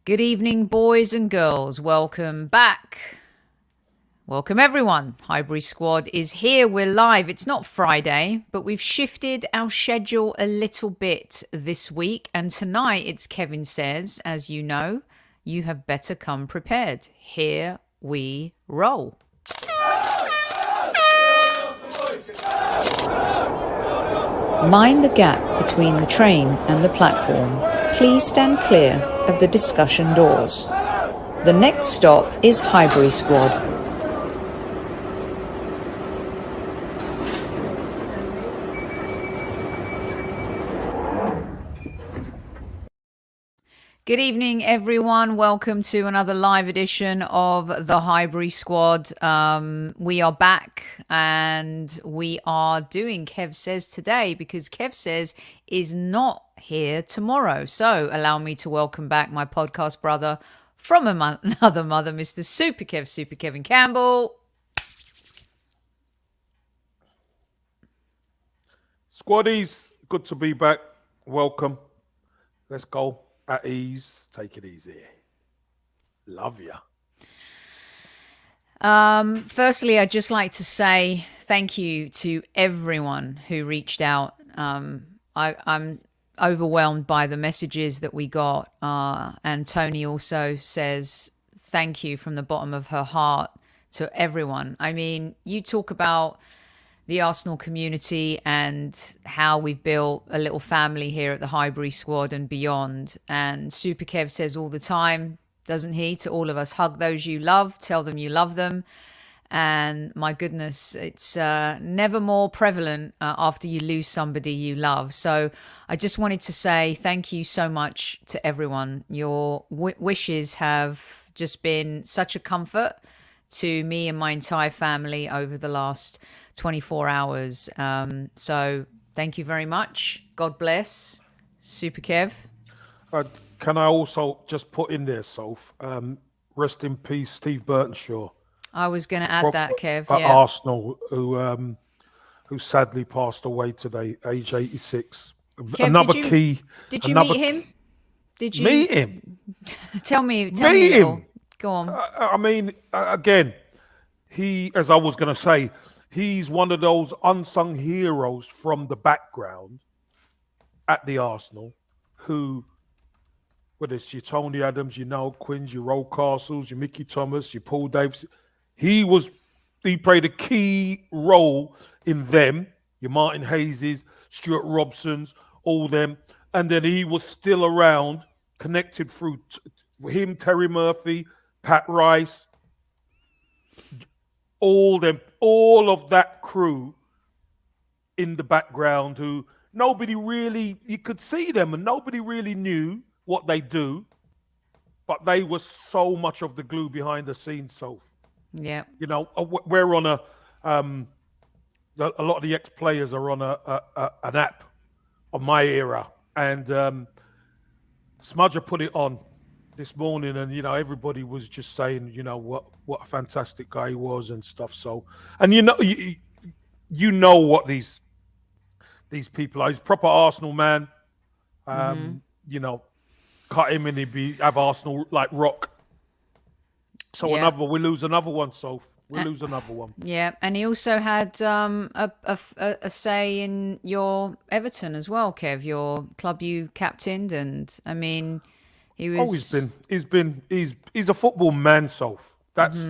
Good evening, boys and girls. Welcome back. Welcome, everyone. Highbury Squad is here. We're live. It's not Friday, but we've shifted our schedule a little bit this week. And tonight it's Kevin Says, as you know, you have better come prepared. Here we roll. Mind the gap between the train and the platform. Please stand clear of the discussion doors. The next stop is Highbury Squad. Good evening, everyone. Welcome to another live edition of the Highbury Squad. We are back and we are doing Kev Says today because Kev Says is not here tomorrow. So allow me to welcome back my podcast brother from another mother, Mr. Super Kevin Campbell. Squaddies, good to be back. Welcome. Let's go. At ease, take it easy. Love ya. Firstly, I'd just like to say thank you to everyone who reached out. I'm overwhelmed by the messages that we got. And Tony also says thank you from the bottom of her heart to everyone. I mean, you talk about the Arsenal community and how we've built a little family here at the Highbury Squad and beyond. And Super Kev says all the time, doesn't he, to all of us, hug those you love, tell them you love them. And my goodness, it's never more prevalent after you lose somebody you love. So I just wanted to say thank you so much to everyone. Your wishes have just been such a comfort to me and my entire family over the last 24 hours. So thank you very much. God bless. Super Kev. Can I also just put in there, Soph, rest in peace, Steve Burton. I was going to add that, Kev. At Yeah. Arsenal, who sadly passed away today, age 86. Kev, another did you, key. Did you meet him? Did you meet him? Tell me Meet a little. him. Go on. I mean, again, he, as I was going to say, he's one of those unsung heroes from the background at the Arsenal who, whether it's your Tony Adams, your Noel Quinns, your Rocastles, your Mickey Thomas, your Paul Davis, he played a key role in them, your Martin Hayeses, Stuart Robsons, all them. And then he was still around, connected through him, Terry Murphy, Pat Rice, all of that crew in the background who nobody really, you could see them and nobody really knew what they do, but they were so much of the glue behind the scenes. So, yeah, you know, we're on a lot of the ex-players are on an app of my era, and Smudger put it on this morning, and you know everybody was just saying, you know, what a fantastic guy he was and stuff. So, and you know what these people are. He's a proper Arsenal man. You know, cut him and he'd have Arsenal like rock. So yeah. we lose another one. So we lose another one. Yeah, and he also had a say in your Everton as well, Kev, your club you captained, and I mean, he was. He's a football man, Soph. That's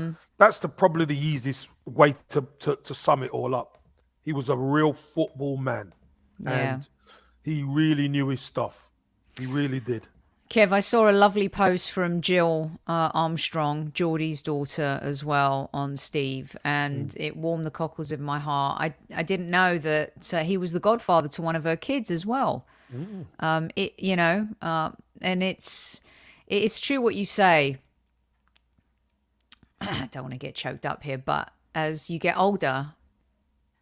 probably the easiest way to sum it all up. He was a real football man, and he really knew his stuff. He really did. Kev, I saw a lovely post from Jill Armstrong, Geordie's daughter, as well, on Steve, and it warmed the cockles of my heart. I didn't know that he was the godfather to one of her kids as well. And it's true what you say. I don't want to get choked up here, but as you get older,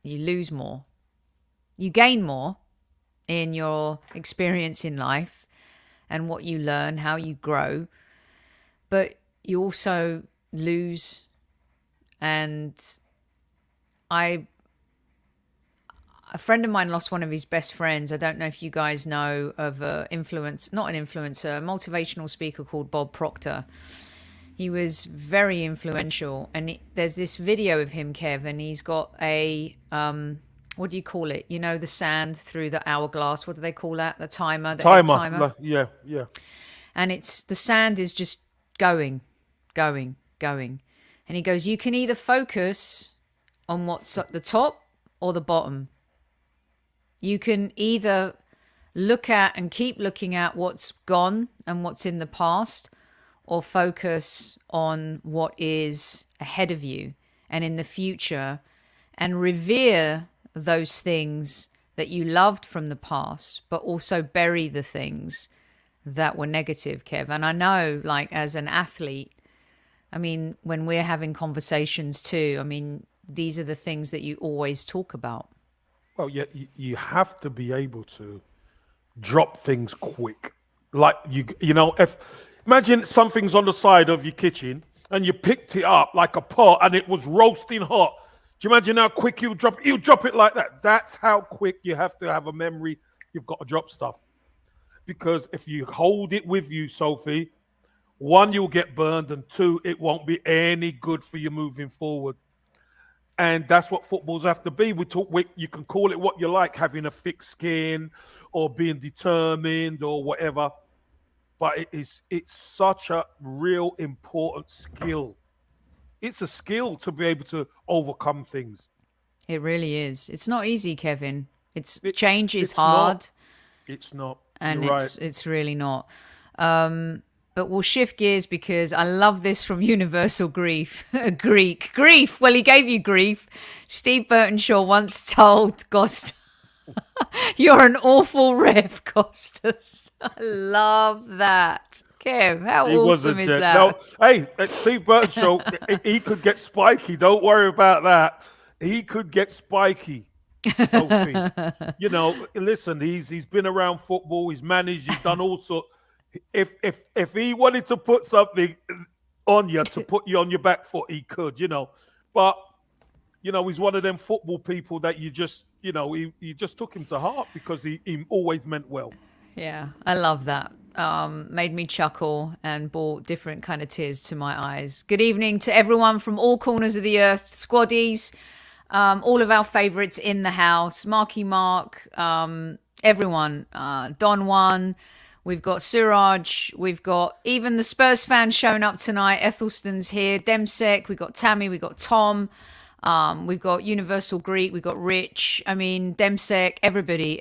you lose more. You gain more in your experience in life and what you learn, how you grow, but you also lose. And I a friend of mine lost one of his best friends. I don't know if you guys know of not an influencer, a motivational speaker called Bob Proctor. He was very influential, and there's this video of him, Kev, and he's got a what do you call it? You know, the sand through the hourglass. What do they call that? The timer. The egg timer. Yeah, yeah. And the sand is just going, going, going. And he goes, you can either focus on what's at the top or the bottom. You can either look at and keep looking at what's gone and what's in the past, or focus on what is ahead of you and in the future, and revere those things that you loved from the past, but also bury the things that were negative, Kev. And I know, like, as an athlete, I mean, when we're having conversations too, I mean, these are the things that you always talk about. Well, yeah, you have to be able to drop things quick. Like, you know, imagine something's on the side of your kitchen and you picked it up like a pot and it was roasting hot. Do you imagine how quick you drop it? You drop it like that. That's how quick you have to have a memory. You've got to drop stuff. Because if you hold it with you, Sophie, one, you'll get burned, and two, it won't be any good for you moving forward. And that's what footballs have to be. You can call it what you like, having a thick skin or being determined or whatever. But it's such a real important skill. It's a skill to be able to overcome things. It really is. It's not easy, Kevin. Change is hard. It's not. And You're it's really not. But we'll shift gears because I love this from Universal Grief. Grief. Well, he gave you grief. Steve Burton Shaw once told Costa, you're an awful ref, Costas. I love that. Kev, how awesome is that? No, hey, Steve Burton Shaw, he could get spiky. Don't worry about that. He could get spiky. Sophie. You know, listen, he's been around football, he's managed, he's done all sorts. If he wanted to put something on you to put you on your back foot, he could, you know. But, you know, he's one of them football people that you just, you know, you just took him to heart because he always meant well. Yeah, I love that. Made me chuckle and brought different kind of tears to my eyes. Good evening to everyone from all corners of the earth, squaddies, all of our favorites in the house, Marky Mark, everyone, Don Juan. We've got Suraj. We've got even the Spurs fans showing up tonight. Ethelstan's here. Demsek. We've got Tammy. We've got Tom. We've got Universal Greek. We've got Rich. I mean, Demsek. Everybody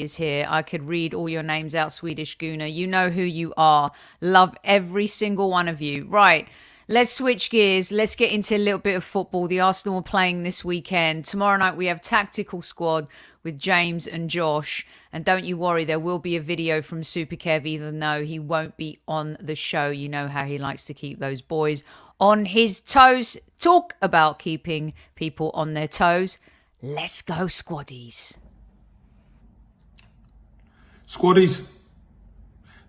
is here. I could read all your names out, Swedish Gooner. You know who you are. Love every single one of you. Right. Let's switch gears. Let's get into a little bit of football. The Arsenal are playing this weekend. Tomorrow night we have Tactical Squad with James and Josh. And don't you worry, there will be a video from Super Kev, even though he won't be on the show. You know how he likes to keep those boys on his toes. Talk about keeping people on their toes. Let's go, squaddies. Squaddies,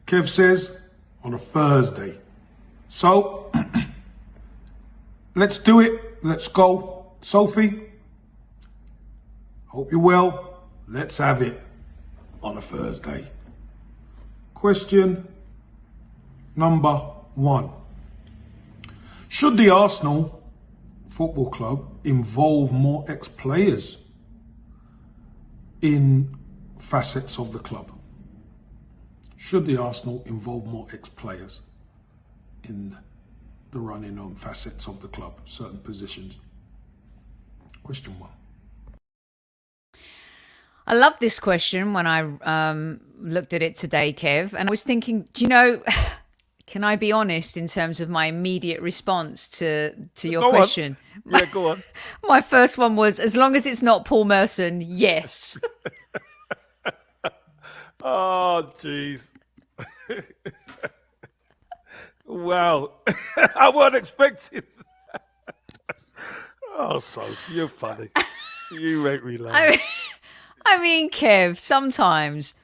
Kev says on a Thursday. So, let's do it. Let's go. Sophie, hope you're well. Let's have it on a Thursday. Question number 1. Should the Arsenal Football Club involve more ex-players in facets of the club? Should the Arsenal involve more ex-players in the running on facets of the club, certain positions? Question 1. I love this question when I looked at it today, Kev, and I was thinking, do you know, can I be honest in terms of my immediate response to your question? Yeah, go on. My first one was, as long as it's not Paul Merson, yes. Oh, jeez. Wow. I wasn't expecting that. Oh, Sophie, you're funny. You make me laugh. I mean, Kev, sometimes,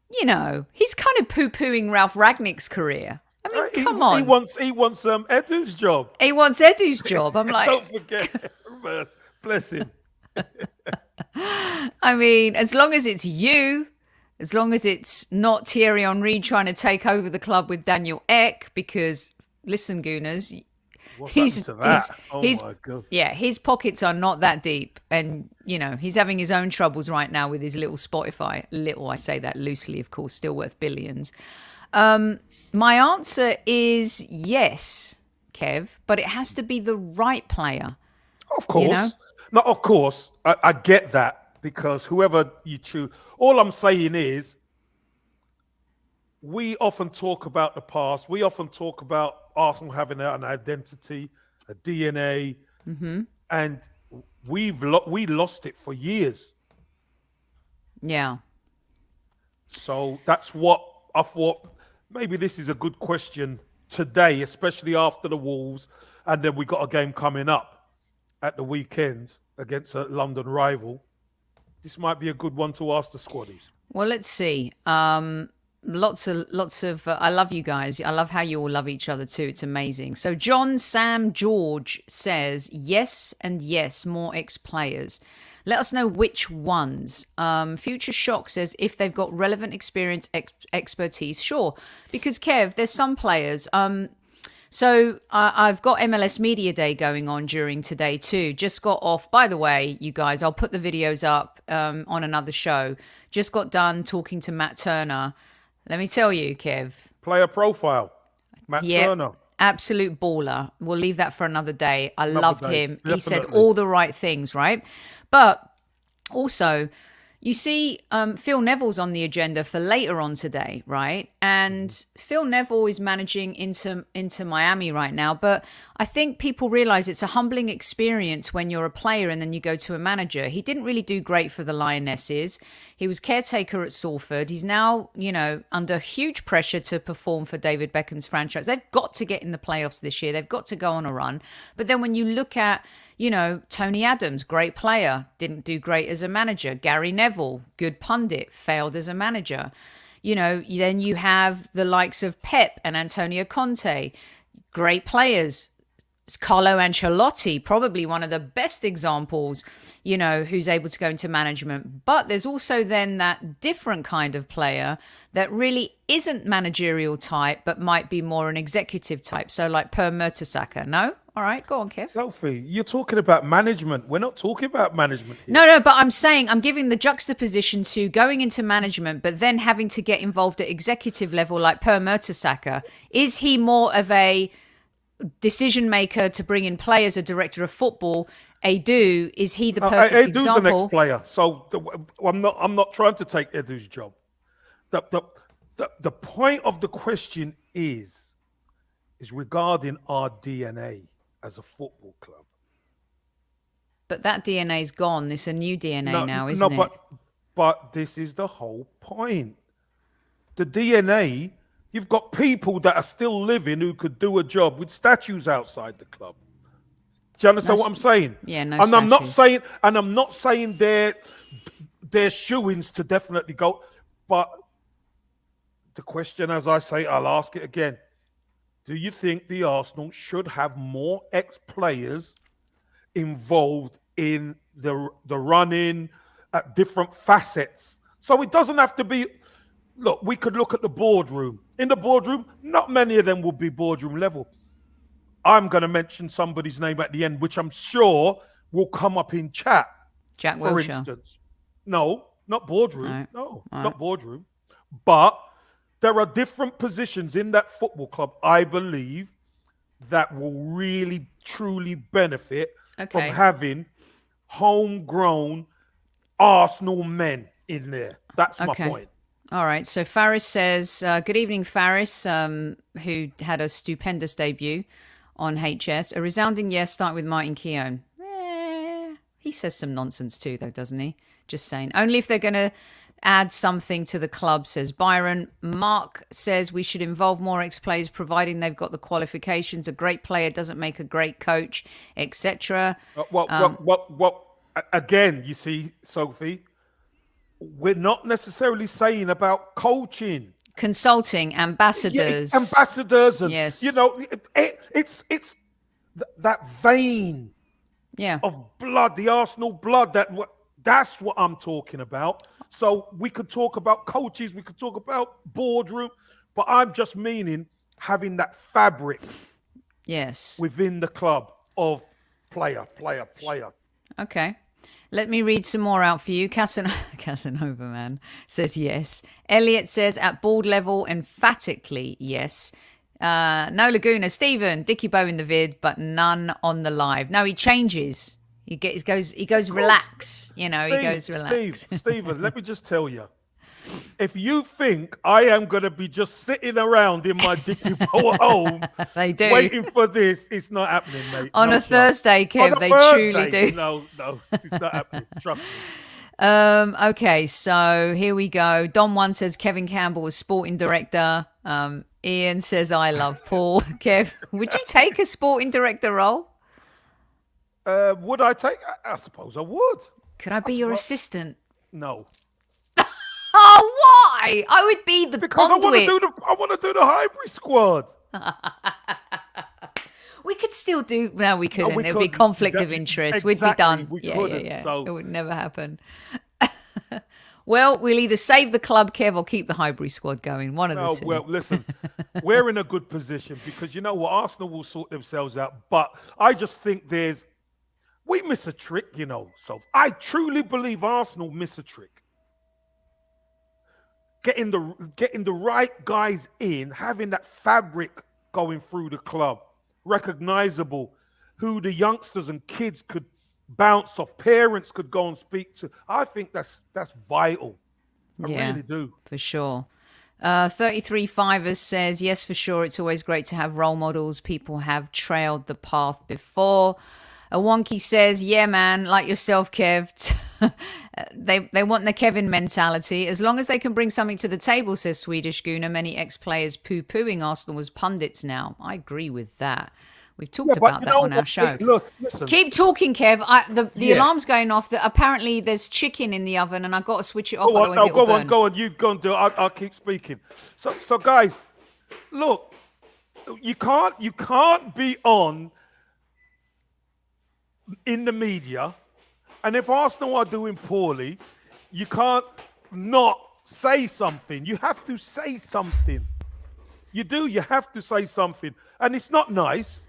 you know, he's kind of poo-pooing Ralph Ragnick's career. I mean, come on. He wants Edu's job. He wants Edu's job. I'm like... Don't forget. Bless him. I mean, as long as it's you, as long as it's not Thierry Henry trying to take over the club with Daniel Ek, because listen, Gooners, What's happened to that? My God. yeah, his pockets are not that deep, and he's having his own troubles right now with his little Spotify. Little, I say that loosely, of course, still worth billions. My answer is yes, Kev, but it has to be the right player. Of course. No, of course. I get that, because whoever you choose, all I'm saying is, we often talk about the past. We often talk about Arsenal having an identity, a DNA, and we lost it for years. Yeah. So that's what I thought. Maybe this is a good question today, especially after the Wolves, and then we got a game coming up at the weekend against a London rival. This might be a good one to ask the squaddies. Well, let's see. Lots of. I love you guys. I love how you all love each other too. It's amazing. So John Sam George says yes and yes, more ex-players. Let us know which ones. Future Shock says if they've got relevant experience, expertise, sure. Because Kev, there's some players. So I've got MLS Media Day going on during today too. Just got off. By the way, you guys, I'll put the videos up on another show. Just got done talking to Matt Turner. Let me tell you, Kev. Player profile, Matt Turner. Absolute baller. We'll leave that for another day. I loved him. Definitely. He said all the right things, right? But also, you see, Phil Neville's on the agenda for later on today, right? And Phil Neville is managing into Miami right now. But I think people realize it's a humbling experience when you're a player and then you go to a manager. He didn't really do great for the Lionesses. He was caretaker at Salford. He's now, under huge pressure to perform for David Beckham's franchise. They've got to get in the playoffs this year. They've got to go on a run. But then when you look at, Tony Adams, great player, didn't do great as a manager. Gary Neville, good pundit, failed as a manager. Then you have the likes of Pep and Antonio Conte, great players. Carlo Ancelotti, probably one of the best examples, who's able to go into management. But there's also then that different kind of player that really isn't managerial type, but might be more an executive type. So like Per Mertesacker, no? All right, go on, Kev. Sophie, you're talking about management. We're not talking about management here. No, but I'm giving the juxtaposition to going into management, but then having to get involved at executive level like Per Mertesacker. Is he more of a decision maker to bring in players, a director of football? Edu, is he the perfect Edu's example? the next player. So I'm not trying to take Edu's job. The point of the question is regarding our DNA as a football club. But that DNA's gone. It's a new DNA now, isn't it? But this is the whole point. The DNA, you've got people that are still living who could do a job with statues outside the club. Do you understand what I'm saying? Yeah, no. And statues. I'm not saying they're shoo-ins to definitely go. But the question, as I say, I'll ask it again. Do you think the Arsenal should have more ex-players involved in the running at different facets? So it doesn't have to be. Look, we could look at the boardroom. In the boardroom, not many of them will be boardroom level. I'm going to mention somebody's name at the end, which I'm sure will come up in chat. Jack for Wilshere. instance. No, not boardroom. Right. No, Right. not boardroom. But there are different positions in that football club, I believe, that will really, truly benefit from having homegrown Arsenal men in there. That's my point. All right. So Faris says, good evening, Faris, who had a stupendous debut on HS. A resounding yes, start with Martin Keown. He says some nonsense too, though, doesn't he? Just saying. Only if they're going to add something to the club, says Byron. Mark says we should involve more ex-players, providing they've got the qualifications. A great player doesn't make a great coach, etc. Again, you see, Sophie, we're not necessarily saying about coaching. Consulting, ambassadors. Yeah, ambassadors. And, yes. it's that vein Yeah. of blood, the Arsenal blood. That's what I'm talking about. So we could talk about coaches, we could talk about boardroom, but I'm just meaning having that fabric Yes. within the club of player. Okay. Let me read some more out for you. Casanova, man, says yes. Elliot says at board level, emphatically yes. No Laguna. Stephen, Dickie Bow in the vid, but none on the live. No, he changes. He goes relax. You know, he goes relax. Stephen, let me just tell you. If you think I am going to be just sitting around in my Dickie Bow at home waiting for this, it's not happening, mate. On a Thursday, Kev, they truly do. No, it's not happening. Trust me. Okay, so here we go. Don One says Kevin Campbell was sporting director. Ian says I love Paul. Kev, would you take a sporting director role? Would I take? I suppose I would. Could I be your assistant? No. Oh, why? I would be the because conduit. I want to do the Highbury squad. We could still do. No, we couldn't. No, It would be conflict of interest. Exactly, We'd be done. We Yeah. So. It would never happen. Well, we'll either save the club, Kev, or keep the Highbury squad going. One of the two. Well, listen, we're in a good position because you know what? Arsenal will sort themselves out. But I just think we miss a trick, you know. So I truly believe Arsenal miss a trick. Getting the right guys in, having that fabric going through the club, recognizable, who the youngsters and kids could bounce off, parents could go and speak to. I think that's vital. I really do. For sure. 33 Fivers says, yes, for sure. It's always great to have role models. People have trailed the path before. A Wonky says, yeah, man, like yourself, Kev. They want the Kevin mentality. As long as they can bring something to the table, says Swedish Gooner. Many ex-players poo-pooing Arsenal as pundits now. I agree with that. We've talked about that on our show. Listen, keep talking, Kev. The alarm's going off. That apparently there's chicken in the oven, and I've got to switch it off. Go on. You go and do it. I'll keep speaking. So guys, look, you can't be on in the media, and if Arsenal are doing poorly, you can't not say something. You have to say something. You do. You have to say something, and it's not nice.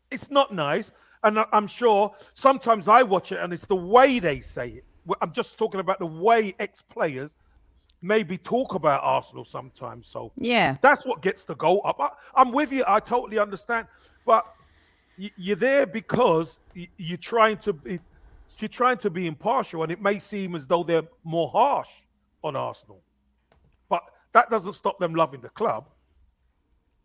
It's not nice, and I'm sure sometimes I watch it, and it's the way they say it. I'm just talking about the way ex-players maybe talk about Arsenal sometimes. So yeah, that's what gets the goal up. I'm with you. I totally understand, but you're there because you're trying to be impartial, and it may seem as though they're more harsh on Arsenal, but that doesn't stop them loving the club.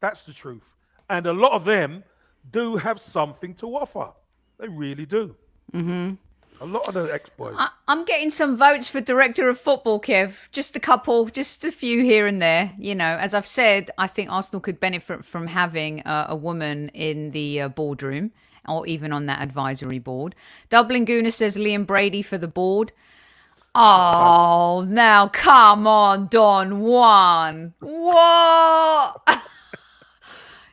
That's the truth, and a lot of them do have something to offer. They really do. Mm-hmm. A lot of the ex-boys. I'm getting some votes for director of football, Kev. Just a couple, just a few here and there. You know, as I've said, I think Arsenal could benefit from having a woman in the boardroom or even on that advisory board. Dublin Gooner says Liam Brady for the board. Oh, now come on, Don Juan. What?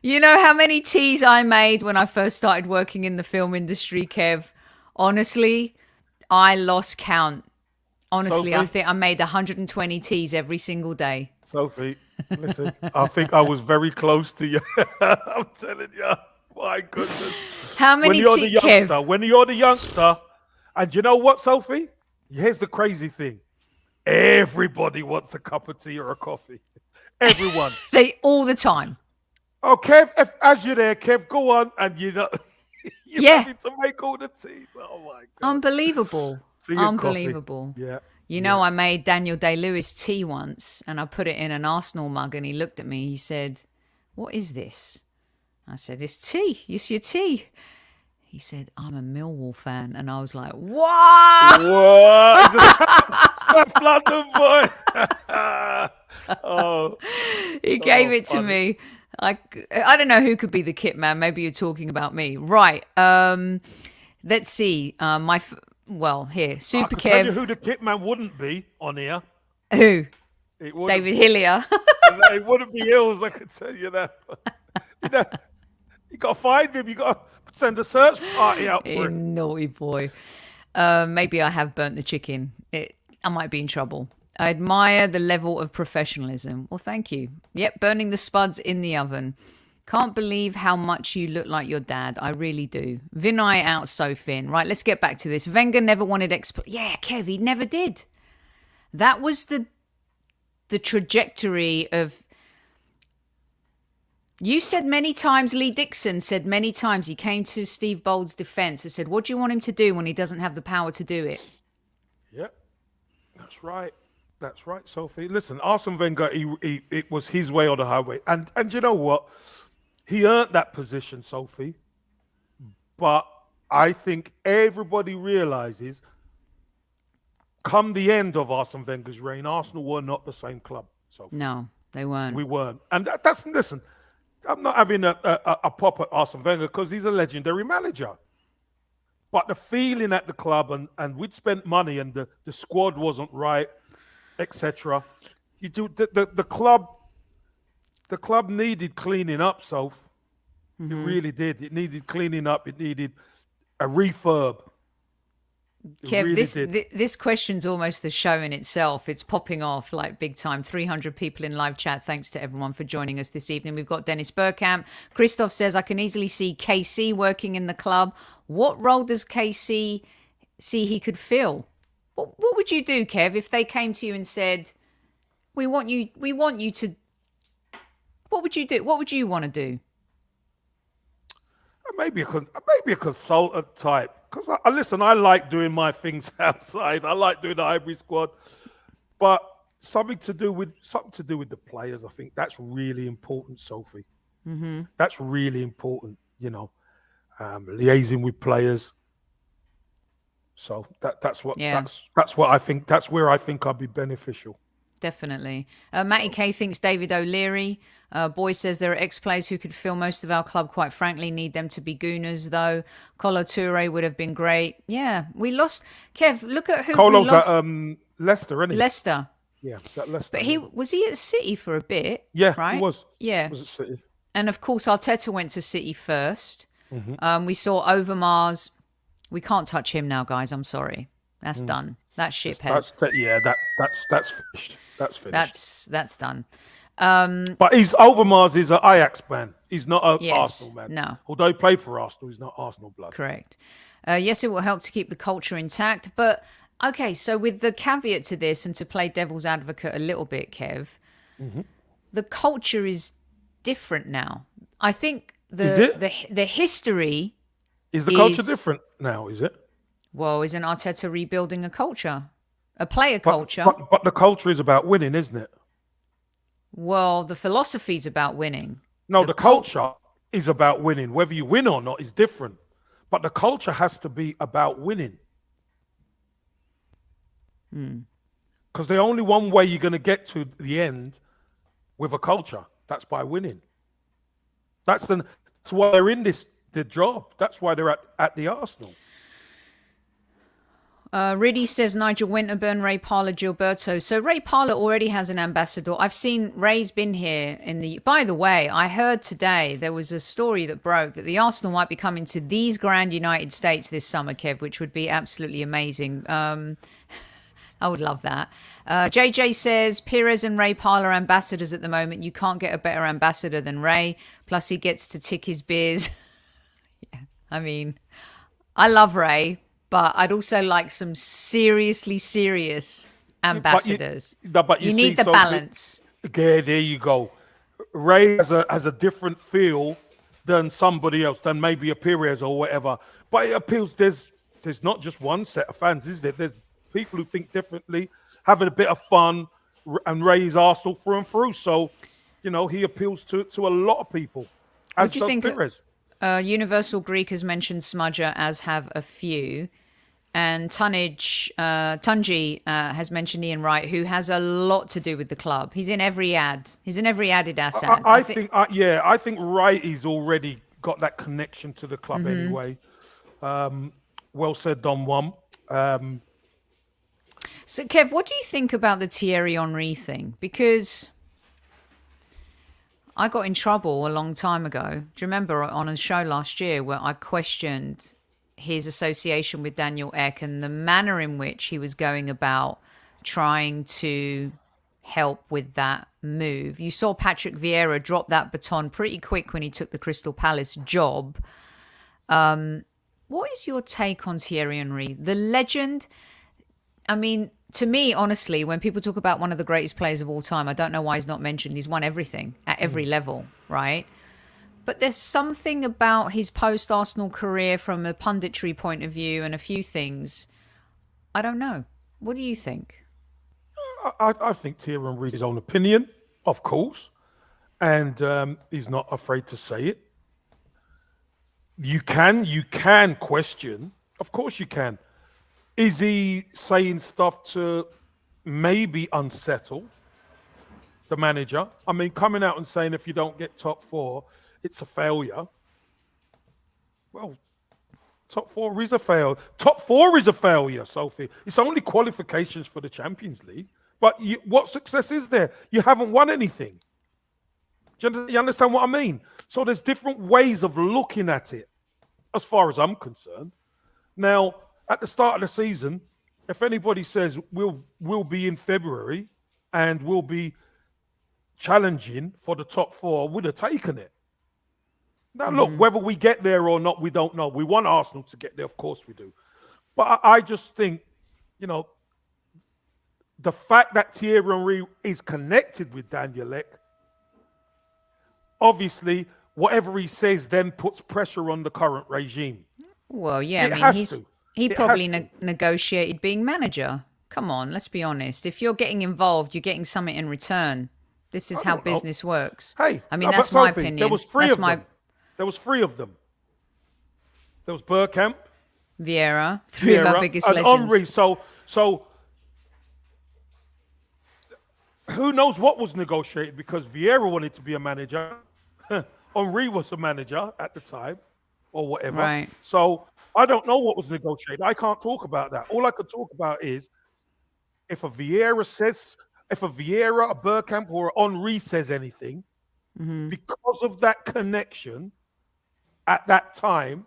You know how many teas I made when I first started working in the film industry, Kev? Honestly, I lost count. Honestly, Sophie, I think I made 120 teas every single day. Sophie, listen, I think I was very close to you. I'm telling you. My goodness. How many teas, Kev? When you're the youngster, and you know what, Sophie? Here's the crazy thing. Everybody wants a cup of tea or a coffee. Everyone. All the time. Oh, Kev, as you're there, Kev, go on, and you need to make all the teas. Oh my God! Unbelievable, unbelievable. Coffee. Yeah. You know, I made Daniel Day-Lewis tea once, and I put it in an Arsenal mug, and he looked at me. He said, "What is this?" I said, "It's tea. It's your tea." He said, "I'm a Millwall fan," and I was like, "What? What? South London boy." He gave it to me. I don't know who could be the kit man. Maybe you're talking about me. Right. Let's see. Here. Super I can Kev. tell you who the kit man wouldn't be on here. Who? David Hillier. It wouldn't be Hills, I can tell you that. You got to find him. You got to Send a search party out for it. Naughty boy. Maybe I have burnt the chicken. I might be in trouble. I admire the level of professionalism. Well, thank you. Yep, burning the spuds in the oven. Can't believe how much you look like your dad. I really do. Vinay out so thin. Right, let's get back to this. Wenger never wanted Yeah, Kev, he never did. That was the trajectory of... You said many times, Lee Dixon said many times, he came to Steve Bold's defense and said, what do you want him to do when he doesn't have the power to do it? Yep, that's right. That's right, Sophie. Listen, Arsene Wenger, it was his way or the highway. And you know what? He earned that position, Sophie. But I think everybody realizes, come the end of Arsene Wenger's reign, Arsenal were not the same club, Sophie. No, they weren't. We weren't. And listen, I'm not having a pop at Arsene Wenger because he's a legendary manager. But the feeling at the club, and we'd spent money and the squad wasn't right, etc. You do the club needed cleaning up, Soph. It really did. It needed cleaning up. It needed a refurb. Kev, Really this question's almost the show in itself. It's popping off like big time. 300 people in live chat. Thanks to everyone for joining us this evening. We've got Dennis Burkamp. Christoph says, I can easily see KC working in the club. What role does KC see he could fill? What would you do, Kev, if they came to you and said, we want you to... What would you do? What would you want to do? Maybe a consultant type. Because listen, I like doing my things outside. I like doing the HIGHBURY squad, but something to do with the players. I think that's really important, Sophie. That's really important. Liaising with players. So that's what I think. That's where I think I'd be beneficial. Definitely. Matty K thinks David O'Leary. Boy says there are ex-players who could fill most of our club, quite frankly. Need them to be Gooners, though. Colo Toure would have been great. Yeah, we lost... Kev, look at who Colo's we lost. at Leicester, isn't he? Leicester. Yeah, it's at Leicester. But was he at City for a bit? Yeah, right? he was. Yeah. He was at City. And, of course, Arteta went to City first. We saw Overmars. We can't touch him now, guys. I'm sorry. That's done. That ship has... That's finished. That's finished. That's done. But Overmars is an Ajax man. He's not an Arsenal man. No. Although he played for Arsenal, he's not Arsenal blood. Correct. Yes, it will help to keep the culture intact. But, okay, so with the caveat to this and to play devil's advocate a little bit, Kev, the culture is different now. I think the history... Is the culture different now, is it? Well, isn't Arteta rebuilding a culture? A player culture? But the culture is about winning, isn't it? Well, the philosophy's about winning. No, the culture is about winning. Whether you win or not is different. But the culture has to be about winning. Because the only one way you're going to get to the end with a culture, that's by winning. That's why they're in the job. That's why they're at the Arsenal. Riddy says Nigel Winterburn, Ray Parlour, Gilberto. So Ray Parlour already has an ambassador. I've seen Ray's been here By the way, I heard today there was a story that broke that the Arsenal might be coming to these grand United States this summer, Kev, which would be absolutely amazing. I would love that. JJ says Perez and Ray Parlour ambassadors at the moment. You can't get a better ambassador than Ray. Plus he gets to tick his beers. Yeah, I mean, I love Ray. But I'd also like some seriously serious ambassadors. You need the balance. Yeah, there you go. Ray has a different feel than somebody else, than maybe a Perez or whatever. But it appeals, there's not just one set of fans, is there? There's people who think differently, having a bit of fun, and Ray's Arsenal through and through. So, he appeals to a lot of people, as does Perez. Universal Greek has mentioned Smudger, as have a few. And Tunji has mentioned Ian Wright, who has a lot to do with the club. He's in every ad. He's in every Adidas ad. I think Wright has already got that connection to the club anyway. Well said, Don Juan. So, Kev, what do you think about the Thierry Henry thing? Because I got in trouble a long time ago. Do you remember on a show last year where I questioned his association with Daniel Ek and the manner in which he was going about trying to help with that move? You saw Patrick Vieira drop that baton pretty quick when he took the Crystal Palace job. What is your take on Thierry Henry, the legend? I mean, to me, honestly, when people talk about one of the greatest players of all time, I don't know why he's not mentioned. He's won everything at every level, right? But there's something about his post-Arsenal career from a punditry point of view and a few things. I don't know. What do you think? I think Thierry Henry has his own opinion, of course, and he's not afraid to say it. You can question. Of course you can. Is he saying stuff to maybe unsettle the manager? I mean, coming out and saying if you don't get top four, it's a failure. Well, top four is a failure. Top four is a failure, Sophie. It's only qualifications for the Champions League. But what success is there? You haven't won anything. Do you understand what I mean? So there's different ways of looking at it, as far as I'm concerned. Now, at the start of the season, if anybody says we'll be in February and we'll be challenging for the top four, would have taken it. Now, look, whether we get there or not, we don't know. We want Arsenal to get there, of course we do. But I just think, the fact that Thierry Henry is connected with Daniel Ek, obviously, whatever he says then puts pressure on the current regime. Well, yeah, I mean, he probably negotiated being manager. Come on, let's be honest. If you're getting involved, you're getting something in return. This is how business works. Hey, I mean, that's my opinion. There was three of them. There was three of them. There was Bergkamp, Vieira, three of our biggest legends. Henry. So who knows what was negotiated, because Vieira wanted to be a manager. Henry was a manager at the time or whatever. Right. So I don't know what was negotiated. I can't talk about that. All I could talk about is if a Vieira, a Bergkamp, or Henry says anything, because of that connection at that time,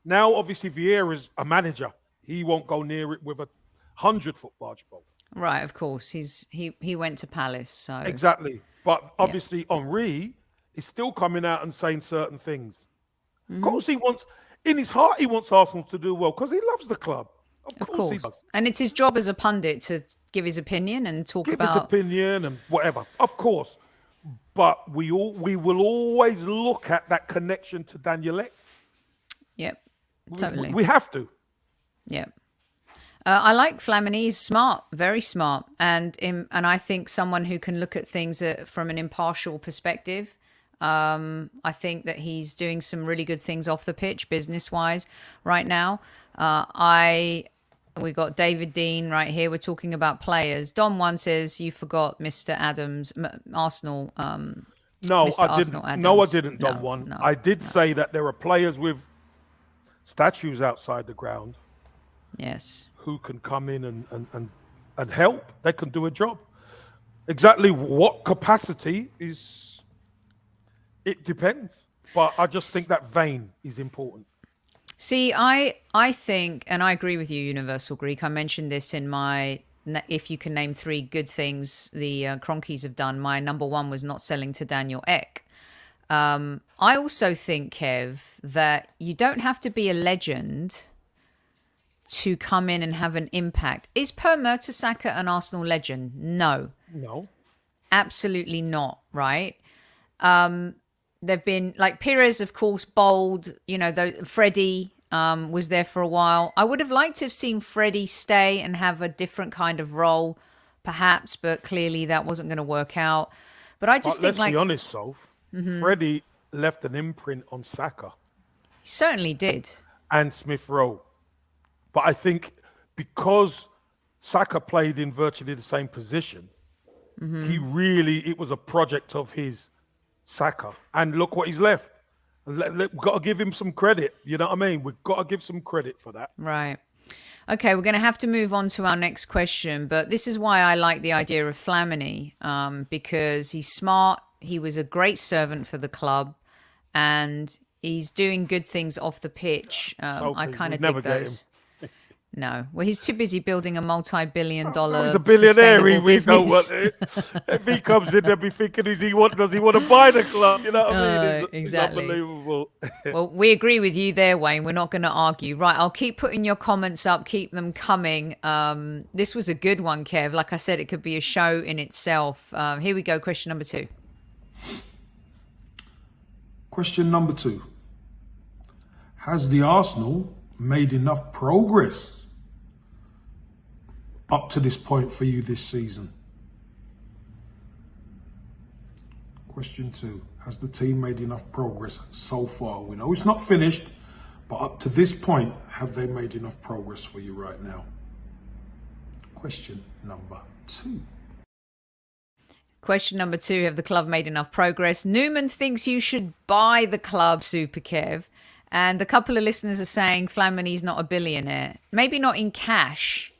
now obviously Vieira's a manager. He won't go near it with a 100-foot barge pole. Right, of course. He went to Palace, so exactly. But obviously Henry is still coming out and saying certain things. Of course he wants, in his heart, he wants Arsenal to do well because he loves the club. Of course he does. And it's his job as a pundit to give his opinion and talk about his opinion and whatever. Of course. But we will always look at that connection to Daniel Ek. Yep. Totally. We have to. Yep. I like Flamini. He's smart, very smart, and I think someone who can look at things from an impartial perspective. I think that he's doing some really good things off the pitch, business-wise, right now. We got David Dean right here. We're talking about players. Don One says you forgot Mr. Adams, Arsenal. No, Mr. I didn't. Adams. No, I didn't. Don One. No, I did say that there are players with statues outside the ground. Yes. Who can come in and help. They can do a job. Exactly what capacity is, it depends. But I just think that vein is important. See, I think, and I agree with you, Universal Greek. I mentioned this in my, if you can name 3 good things the Cronkies have done, my number 1 was not selling to Daniel Ek. I also think, Kev, that you don't have to be a legend to come in and have an impact. Is Per Mertesacker an Arsenal legend? No. Absolutely not, right? They've been, like, Pires, of course, bold. Freddie was there for a while. I would have liked to have seen Freddie stay and have a different kind of role, perhaps, but clearly that wasn't going to work out. But I just think, let's be honest, Soph. Freddie left an imprint on Saka. He certainly did. And Smith Rowe. But I think because Saka played in virtually the same position, it was a project of his, Saka. And look what he's left. We've got to give him some credit. You know what I mean? We've got to give some credit for that. Right. Okay, we're going to have to move on to our next question. But this is why I like the idea of Flamini, because he's smart. he was a great servant for the club, and he's doing good things off the pitch. I kind of dig those. No, well, he's too busy building a multi-billion-dollar he's a billionaire. We business. know what. If he comes in, they'll be thinking, does he want to buy the club? You know what I mean? Exactly. It's unbelievable. Well, we agree with you there, Wayne. We're not going to argue. Right, I'll keep putting your comments up. Keep them coming. This was a good one, Kev. Like I said, it could be a show in itself. Here we go. Question number 2. Question number 2. Has the Arsenal made enough progress up to this point for you this season? Question 2. Has the team made enough progress so far? We know it's not finished, but up to this point, have they made enough progress for you right now? Question number 2. Question number 2. Have the club made enough progress? Newman thinks you should buy the club, Super Kev. And a couple of listeners are saying Flamini's not a billionaire. Maybe not in cash,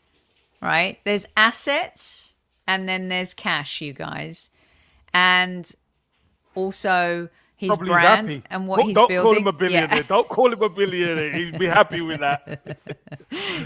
right? There's assets and then there's cash, you guys. And also his Probably brand and what he's building. Don't call him a billionaire. Yeah. Don't call him a billionaire. He'd be happy with that.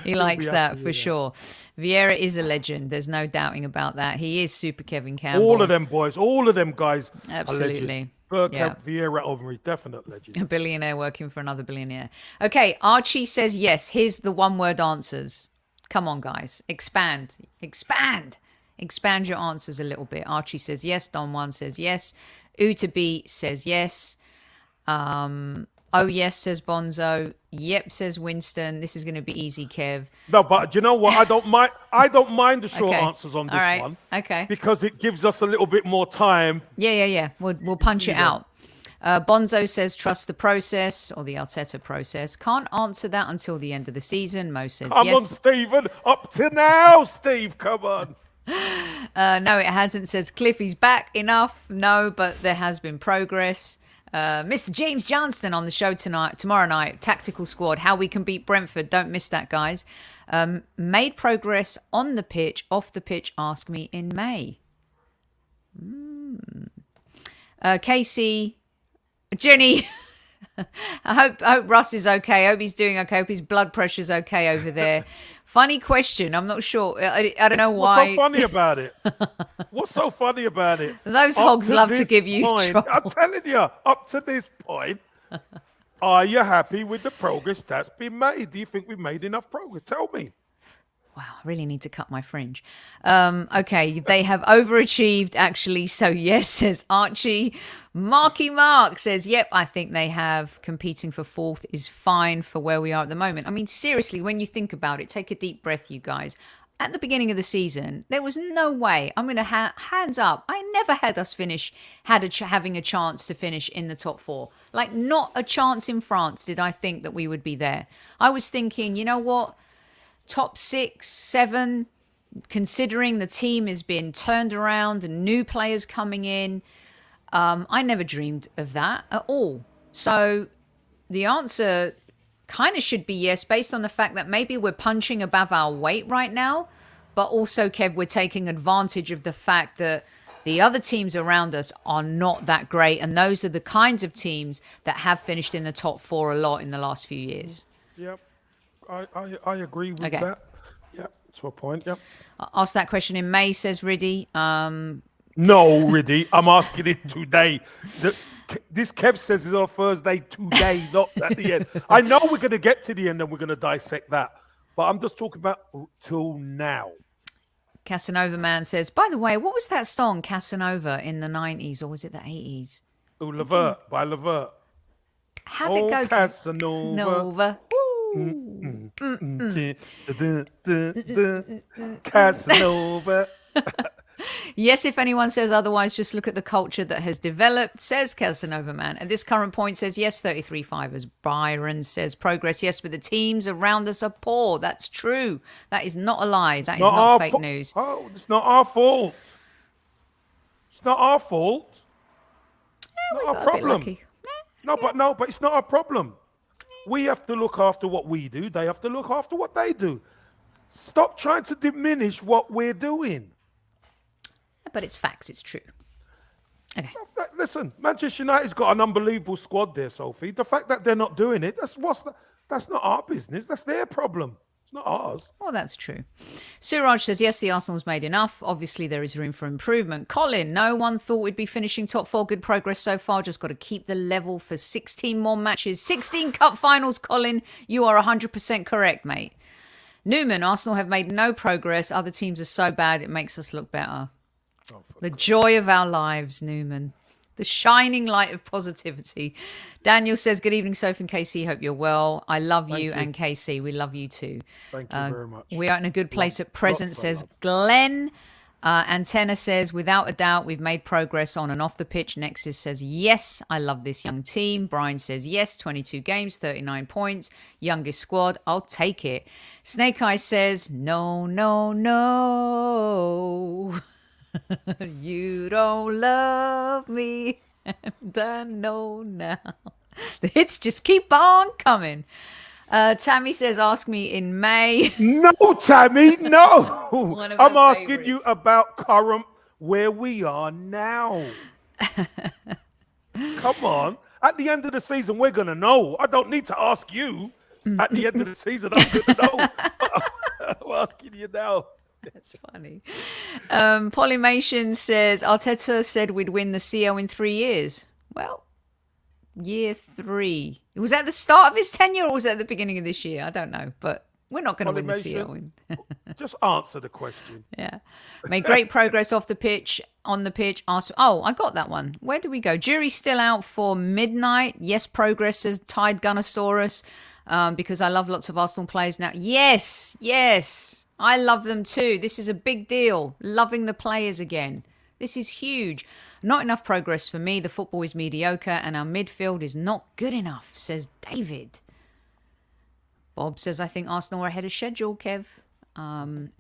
He likes that for sure. Vieira is a legend. There's no doubting about that. He is Super Kevin Campbell. All of them boys, all of them guys. Absolutely. Burton, Vieira, Omri, definite legend. A billionaire working for another billionaire. Okay, Archie says yes. Here's the one-word answers. Come on, guys. Expand. Expand your answers a little bit. Archie says yes. Don Juan says yes. Utabi says yes. Oh, yes, says Bonzo. Yep, says Winston. This is going to be easy, Kev. No, but do you know what? I don't mind the short answers on this one. Okay. Because it gives us a little bit more time. Yeah. We'll punch it out. Bonzo says trust the process or the Arteta process. Can't answer that until the end of the season. Mo says yes. Come on, Stephen. Up to now, Steve. Come on. No, it hasn't. Says Cliffy's back. Enough. No, but there has been progress. Mr. James Johnston on the show tomorrow night. Tactical Squad. How we can beat Brentford. Don't miss that, guys. Made progress on the pitch. Off the pitch. Ask me in May. Casey. Jenny. I hope Russ is okay. I hope he's doing okay. I hope his blood pressure's okay over there. Funny question. I'm not sure. I don't know why. What's so funny about it? What's so funny about it? Those hogs love to give you trouble. I'm telling you, up to this point, are you happy with the progress that's been made? Do you think we've made enough progress? Tell me. Wow, I really need to cut my fringe. Okay, they have overachieved, actually. So, yes, says Archie. Marky Mark says, yep, I think they have. Competing for 4th is fine for where we are at the moment. I mean, seriously, when you think about it, take a deep breath, you guys. At the beginning of the season, there was no way. I'm going to hands up. I never had us having a chance to finish in the top 4. Like, not a chance in France did I think that we would be there. I was thinking, you know what? Top 6, 7, considering the team has been turned around and new players coming in. I never dreamed of that at all. So the answer kind of should be yes, based on the fact that maybe we're punching above our weight right now. But also, Kev, we're taking advantage of the fact that the other teams around us are not that great. And those are the kinds of teams that have finished in the top 4 a lot in the last few years. Yep. I agree with that. Yeah, to a point. Yep. Ask that question in May, says Riddy. No, Riddy, I'm asking it today. This Kev says is on Thursday today, not at the end. I know we're going to get to the end and we're going to dissect that, but I'm just talking about till now. Casanova Man says, by the way, what was that song, Casanova, in the 90s, or was it the 80s? Oh, Levert, by Levert. How'd it go? Casanova. Casanova. Yes, if anyone says otherwise, just look at the culture that has developed, says Casanova Man. At this current point, says yes, 33-5. As Byron says, progress, yes, but the teams around us are poor. That's true. That is not a lie. That is not fake news. Oh, it's not our fault. It's not our fault. Yeah, not our problem. No, but it's not our problem. We have to look after what we do. They have to look after what they do. Stop trying to diminish what we're doing. But it's facts. It's true. Okay. Listen, Manchester United's got an unbelievable squad there, Sophie. The fact that they're not doing it, that's not our business. That's their problem. It's not ours. Well, that's true. Suraj says, yes, the Arsenal's made enough. Obviously, there is room for improvement. Colin, no one thought we'd be finishing top 4. Good progress so far. Just got to keep the level for 16 more matches. 16 cup finals, Colin. You are 100% correct, mate. Newman, Arsenal have made no progress. Other teams are so bad, it makes us look better. The joy of our lives, Newman. The shining light of positivity. Daniel says, good evening, Sophie and KC. Hope you're well. I love you, and KC, we love you too. Thank you very much. We are in a good place at present, says Glenn. Antenna says, without a doubt, we've made progress on and off the pitch. Nexus says, yes, I love this young team. Brian says, yes, 22 games, 39 points. Youngest squad, I'll take it. Snake Eye says, no, no, no. You don't love me, and I know now. The hits just keep on coming. Tammy says, ask me in May. No, Tammy, no. I'm asking favorites. you about current where we are now. Come on. At the end of the season, we're going to know. I don't need to ask you. At the end of the season, I'm going to know. I'm asking you now. That's funny. Polymation says, Arteta said we'd win the CL in 3 years. Well, year 3. Was that the start of his tenure or was that the beginning of this year? I don't know, but we're not going to win the CL. Just answer the question. Yeah. Made great progress off the pitch, on the pitch. Oh, I got that one. Where do we go? Jury's still out for midnight. Yes, progress says Tide Gunnosaurus, because I love lots of Arsenal players now. Yes, yes. I love them too. This is a big deal. Loving the players again. This is huge. Not enough progress for me. The football is mediocre and our midfield is not good enough, says David. Bob says, I think Arsenal are ahead of schedule, Kev.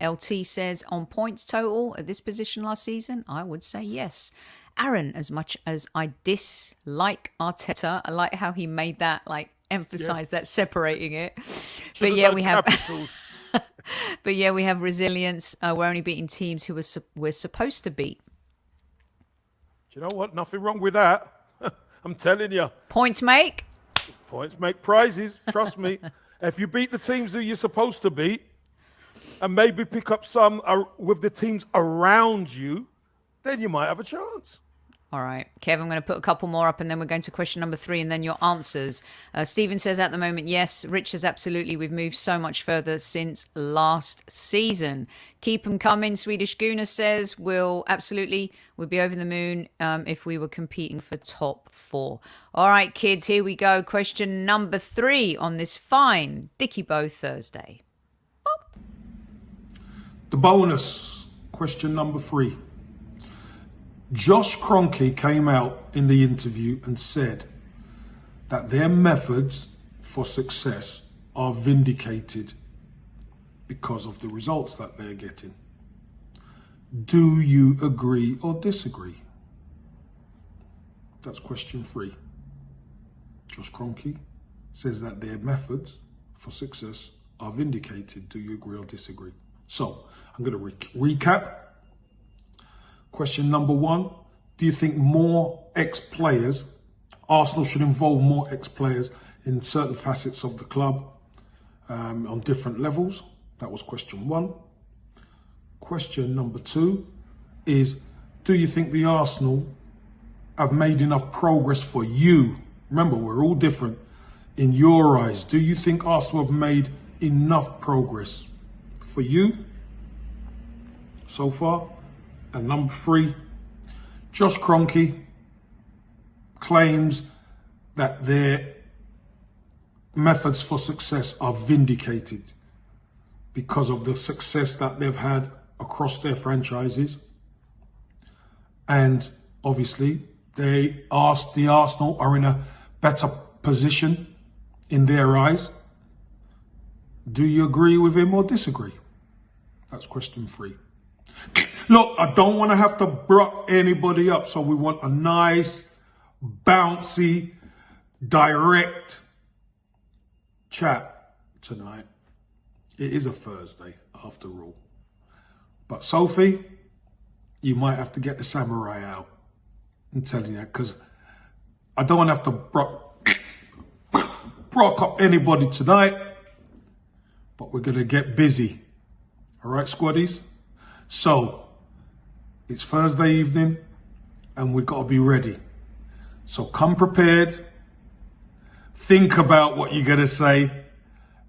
LT says, on points total at this position last season, I would say yes. Aaron, as much as I dislike Arteta, I like how he made that, emphasize that, separating it. But yeah, we have... But yeah, we have resilience. We're only beating teams who we're supposed to beat. Do you know what? Nothing wrong with that. I'm telling you. Points make prizes. Trust me. If you beat the teams who you're supposed to beat and maybe pick up some with the teams around you, then you might have a chance. All right, Kev, I'm going to put a couple more up and then we're going to question number 3 and then your answers. Stephen says at the moment, yes. Rich says absolutely. We've moved so much further since last season. Keep them coming. Swedish Gooner says we'll be over the moon if we were competing for top 4. All right, kids, here we go. Question number 3 on this fine Dicky Bow Thursday. Oh. The bonus, question number 3. Josh Kroenke came out in the interview and said that their methods for success are vindicated because of the results that they're getting. Do you agree or disagree? That's question 3. Josh Kroenke says that their methods for success are vindicated. Do you agree or disagree? So I'm going to recap. Question number 1, do you think more ex-players, Arsenal should involve more ex-players in certain facets of the club on different levels? That was question 1. Question number 2 is, do you think the Arsenal have made enough progress for you? Remember, we're all different. In your eyes, do you think Arsenal have made enough progress for you so far? And number 3, Josh Kroenke claims that their methods for success are vindicated because of the success that they've had across their franchises. And obviously, the Arsenal are in a better position in their eyes. Do you agree with him or disagree? That's question 3. Look, I don't want to have to BRUK anybody up, so we want a nice, bouncy, direct chat tonight. It is a Thursday, after all. But Sophie, you might have to get the samurai out. I'm telling you, because I don't want to have to broke up anybody tonight, but we're going to get busy. All right, squaddies? So, it's Thursday evening, and we've got to be ready. So come prepared, think about what you're going to say,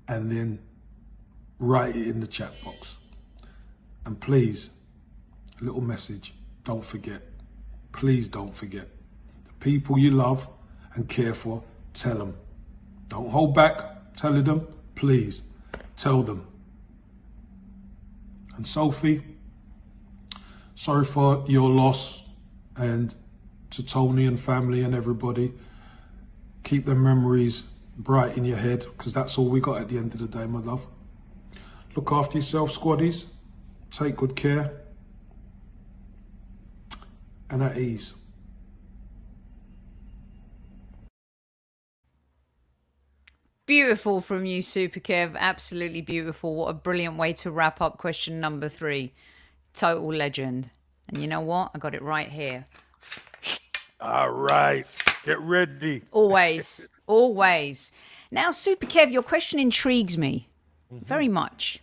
and then write it in the chat box. And please, a little message, don't forget. Please don't forget. The people you love and care for, tell them. Don't hold back telling them. Please, tell them. And Sophie, sorry for your loss, and to Tony and family and everybody, keep them memories bright in your head, because that's all we got at the end of the day, my love. Look after yourself, squaddies. Take good care. And at ease. Beautiful from you, Super Kev. Absolutely beautiful. What a brilliant way to wrap up question number 3. Total legend. And you know what? I got it right here. All right. Get ready. Always. Always. Now, Super Kev, your question intrigues me very much.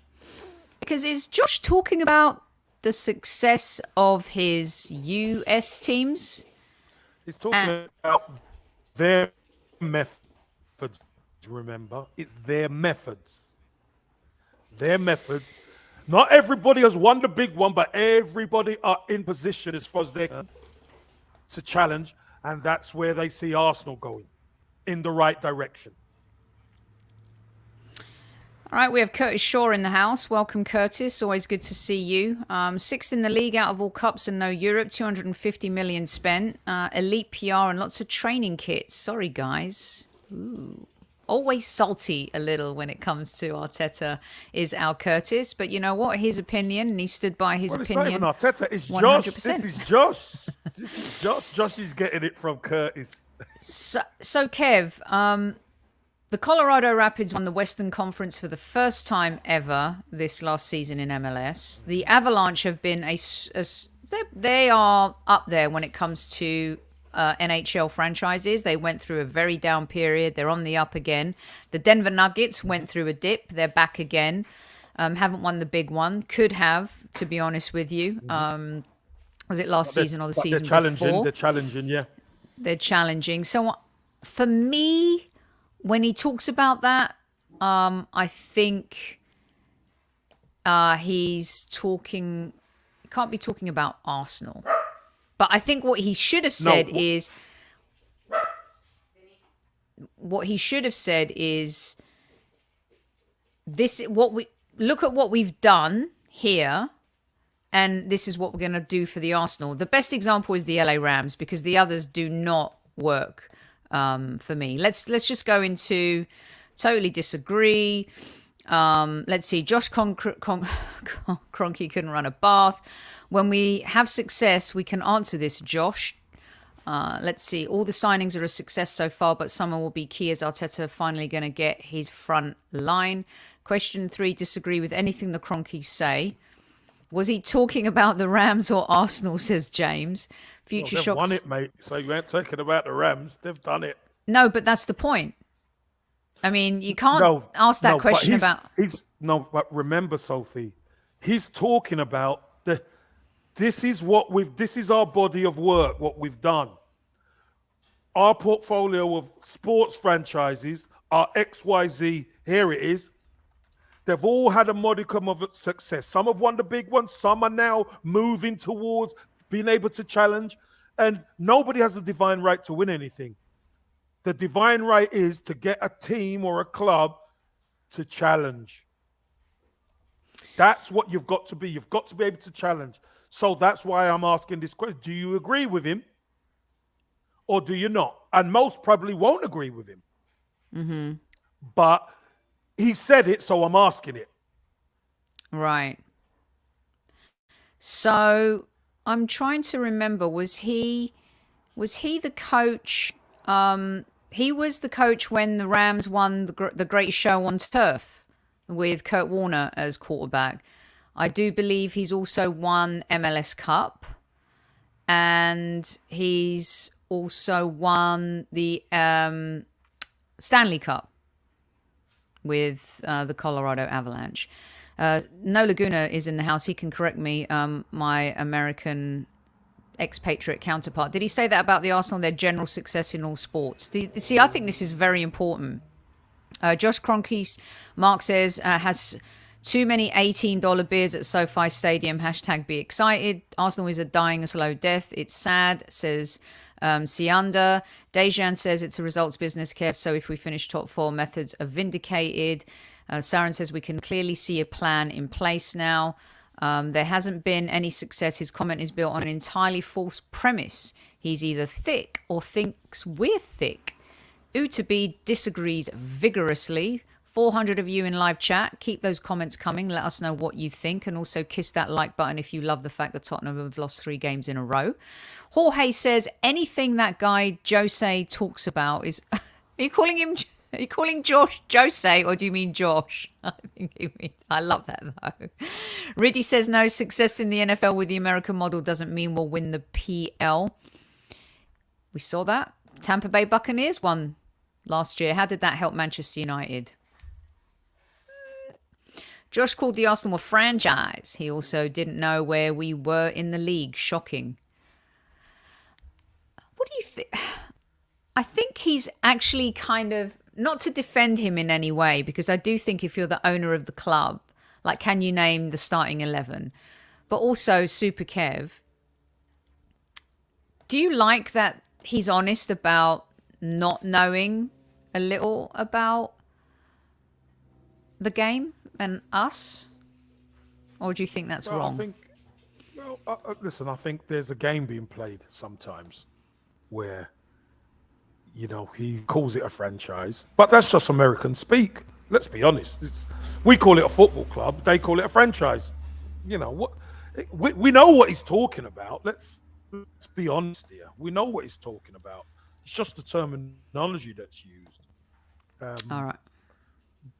Because is Josh talking about the success of his US teams? He's talking about their methods, remember? It's their methods. Their methods. Not everybody has won the big one, but everybody are in position as far as they're to challenge, and that's where they see Arsenal going, in the right direction. All right, we have Curtis Shaw in the house. Welcome, Curtis. Always good to see you. 6th in the league out of all cups and no Europe. 250 million spent. Elite PR and lots of training kits. Sorry, guys. Ooh. Always salty a little when it comes to Arteta is our Curtis. But you know what? His opinion, and he stood by his opinion. It's not even Arteta. It's 100%. Josh. This is Josh. This is Josh. Josh is getting it from Curtis. So Kev, the Colorado Rapids won the Western Conference for the first time ever this last season in MLS. The Avalanche have been they are up there when it comes to NHL franchises. They went through a very down period. They're on the up again. The Denver Nuggets went through a dip. They're back again. Haven't won the big one. Could have, to be honest with you. Was it last season or the season before? They're challenging, yeah. They're challenging. So for me, when he talks about that, I think he's talking... He can't be talking about Arsenal. But I think what he should have said is... What he should have said is... Look at what we've done here, and this is what we're going to do for the Arsenal. The best example is the LA Rams, because the others do not work for me. Let's just go into totally disagree. Let's see. Josh Kroenke couldn't run a bath. When we have success, we can answer this, Josh. Let's see. All the signings are a success so far, but summer will be key as Arteta finally going to get his front line. Question 3, disagree with anything the Kroenkes say. Was he talking about the Rams or Arsenal, says James. Future they've shocks. won it, mate. So you ain't talking about the Rams. They've done it. No, but that's the point. I mean, you can't ask that question about... But remember, Sophie, he's talking about this is our body of work, what we've done. Our portfolio of sports franchises, our XYZ, here it is. They've all had a modicum of success. Some have won the big one. Some are now moving towards being able to challenge. And nobody has a divine right to win anything. The divine right is to get a team or a club to challenge. That's what you've got to be. You've got to be able to challenge. So that's why I'm asking this question. Do you agree with him? Or do you not? And most probably won't agree with him. Mm-hmm. But he said it, so I'm asking it. Right. So I'm trying to remember, was he the coach? He was the coach when the Rams won the Great Show on Turf with Kurt Warner as quarterback. I do believe he's also won MLS Cup. and he's also won the Stanley Cup with the Colorado Avalanche. Nola Gooner is in the house. He can correct me, my American expatriate counterpart. Did he say that about the Arsenal, their general success in all sports? See, I think this is very important. Josh Cronke's Mark says, has too many $18 beers at SoFi Stadium. # be excited. Arsenal is a dying a slow death. It's sad, says Sianda. Dejan says it's a results business, Kev. So if we finish top 4, methods are vindicated. Saren says we can clearly see a plan in place now. There hasn't been any success. His comment is built on an entirely false premise. He's either thick or thinks we're thick. U2B disagrees vigorously. 400 of you in live chat. Keep those comments coming. Let us know what you think. And also kiss that like button if you love the fact that Tottenham have lost 3 games in a row. Jorge says anything that guy Jose talks about is... Are you calling Josh Jose, or do you mean Josh? I think he means... I love that, though. Riddy says no, success in the NFL with the American model doesn't mean we'll win the PL. We saw that. Tampa Bay Buccaneers won last year. How did that help Manchester United? Josh called the Arsenal a franchise. He also didn't know where we were in the league. Shocking. What do you think? I think he's actually kind of, not to defend him in any way, because I do think if you're the owner of the club, like, can you name the starting 11? But also, Super Kev, do you like that he's honest about not knowing a little about the game and us? Or do you think that's wrong? Listen, I think there's a game being played sometimes where, you know, he calls it a franchise, but that's just American speak. Let's be honest. We call it a football club. They call it a franchise. You know what? We know what he's talking about. Let's be honest here. We know what he's talking about. It's just the terminology that's used. All right.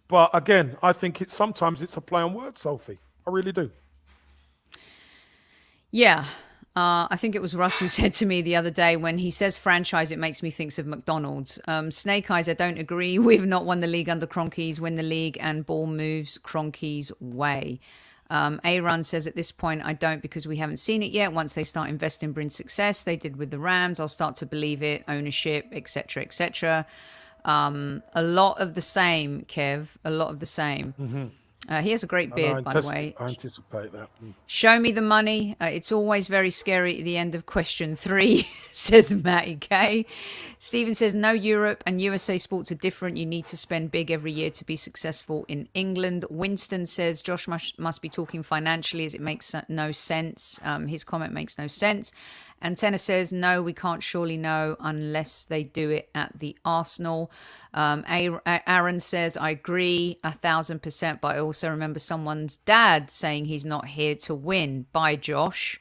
But again, I think sometimes it's a play on words, Sophie. I really do. Yeah. I think it was Russ who said to me the other day, when he says franchise, it makes me think of McDonald's. Snake Eyes, I don't agree. We've not won the league under Kroenke's. Win the league and ball moves Kroenke's way. A-Run says at this point, I don't, because we haven't seen it yet. Once they start investing, bring success. They did with the Rams. I'll start to believe it. Ownership, etc., etc. A lot of the same, Kev. A lot of the same. Mm-hmm. He has a great beard, by the way. I anticipate that. Show me the money. It's always very scary at the end of question 3, says Matty K. Stephen says, no, Europe and USA sports are different. You need to spend big every year to be successful in England. Winston says, Josh must be talking financially, as it makes no sense. His comment makes no sense. Antenna says, no, we can't surely know unless they do it at the Arsenal. Aaron says, I agree 1,000%, but I also remember someone's dad saying he's not here to win. Bye, Josh.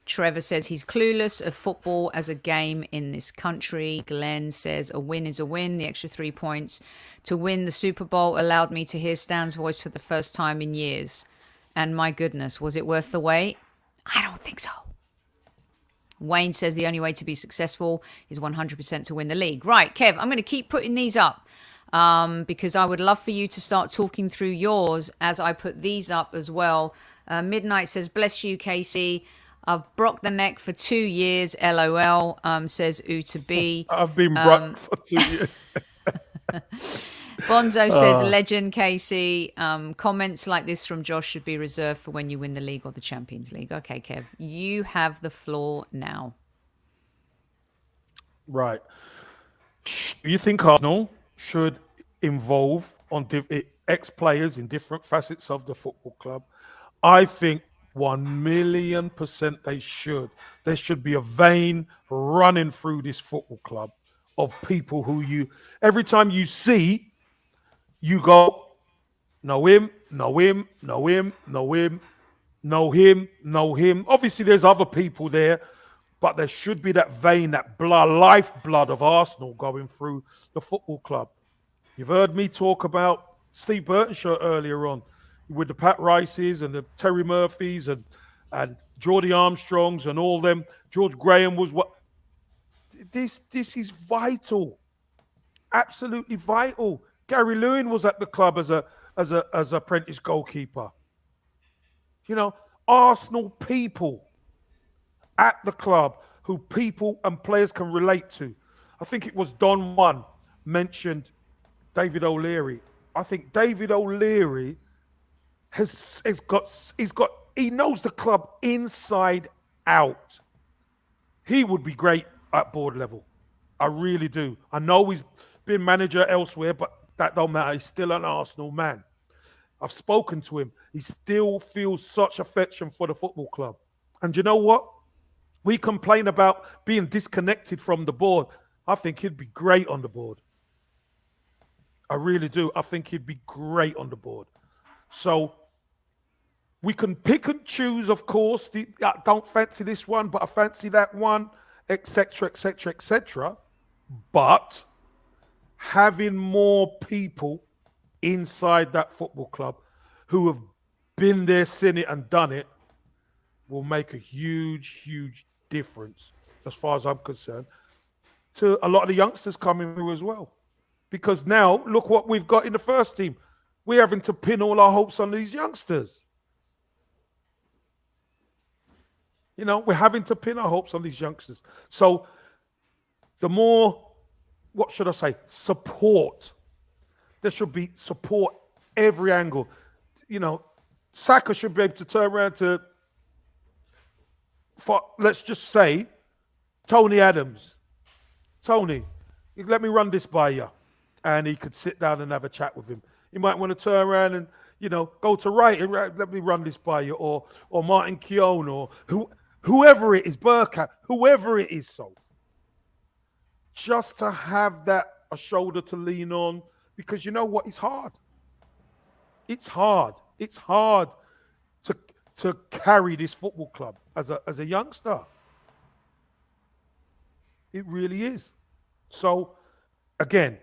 Trevor says he's clueless of football as a game in this country. Glenn says a win is a win. The extra 3 points to win the Super Bowl allowed me to hear Stan's voice for the first time in years. And my goodness, was it worth the wait? I don't think so. Wayne says the only way to be successful is 100% to win the league. Right, Kev, I'm going to keep putting these up because I would love for you to start talking through yours as I put these up as well. Midnight says, bless you, Casey. I've BRUK da NEK for 2 years, LOL, says U2B. I've been BRUK for 2 years. Bonzo says, legend, Casey. Comments like this from Josh should be reserved for when you win the league or the Champions League. Okay, Kev, you have the floor now. Right. Do you think Arsenal should involve on ex-players in different facets of the football club? I think 1,000,000% they should. There should be a vein running through this football club of people who every time you see, you go, know him, know him, know him, know him, know him, know him. Obviously, there's other people there, but there should be that vein, that lifeblood of Arsenal going through the football club. You've heard me talk about Steve Burton shirt earlier on with the Pat Rices and the Terry Murphys and Geordie Armstrongs and all them. George Graham was what. This is vital, absolutely vital. Gary Lewin was at the club as apprentice goalkeeper. You know, Arsenal people at the club who people and players can relate to. I think it was Don One mentioned David O'Leary. I think David O'Leary he knows the club inside out. He would be great at board level. I really do. I know he's been manager elsewhere, but that don't matter. He's still an Arsenal man. I've spoken to him. He still feels such affection for the football club. And you know what? We complain about being disconnected from the board. I think he'd be great on the board. I really do. I think he'd be great on the board. So we can pick and choose, of course. I don't fancy this one, but I fancy that one, etc., etc., etc. But having more people inside that football club who have been there, seen it, and done it will make a huge, huge difference, as far as I'm concerned, to a lot of the youngsters coming through as well. Because now, look what we've got in the first team. We're having to pin all our hopes on these youngsters. You know, we're having to pin our hopes on these youngsters. So the more, what should I say, support. There should be support every angle. You know, Saka should be able to turn around to, let's just say, Tony Adams. Tony, let me run this by you. And he could sit down and have a chat with him. He might want to turn around and, you know, go to right. Let me run this by you. Or Martin Keown or whoever it is, Burka, whoever it is, Soph. Just to have that, a shoulder to lean on. Because you know what? It's hard. It's hard. It's hard to carry this football club as a youngster. It really is. So, again,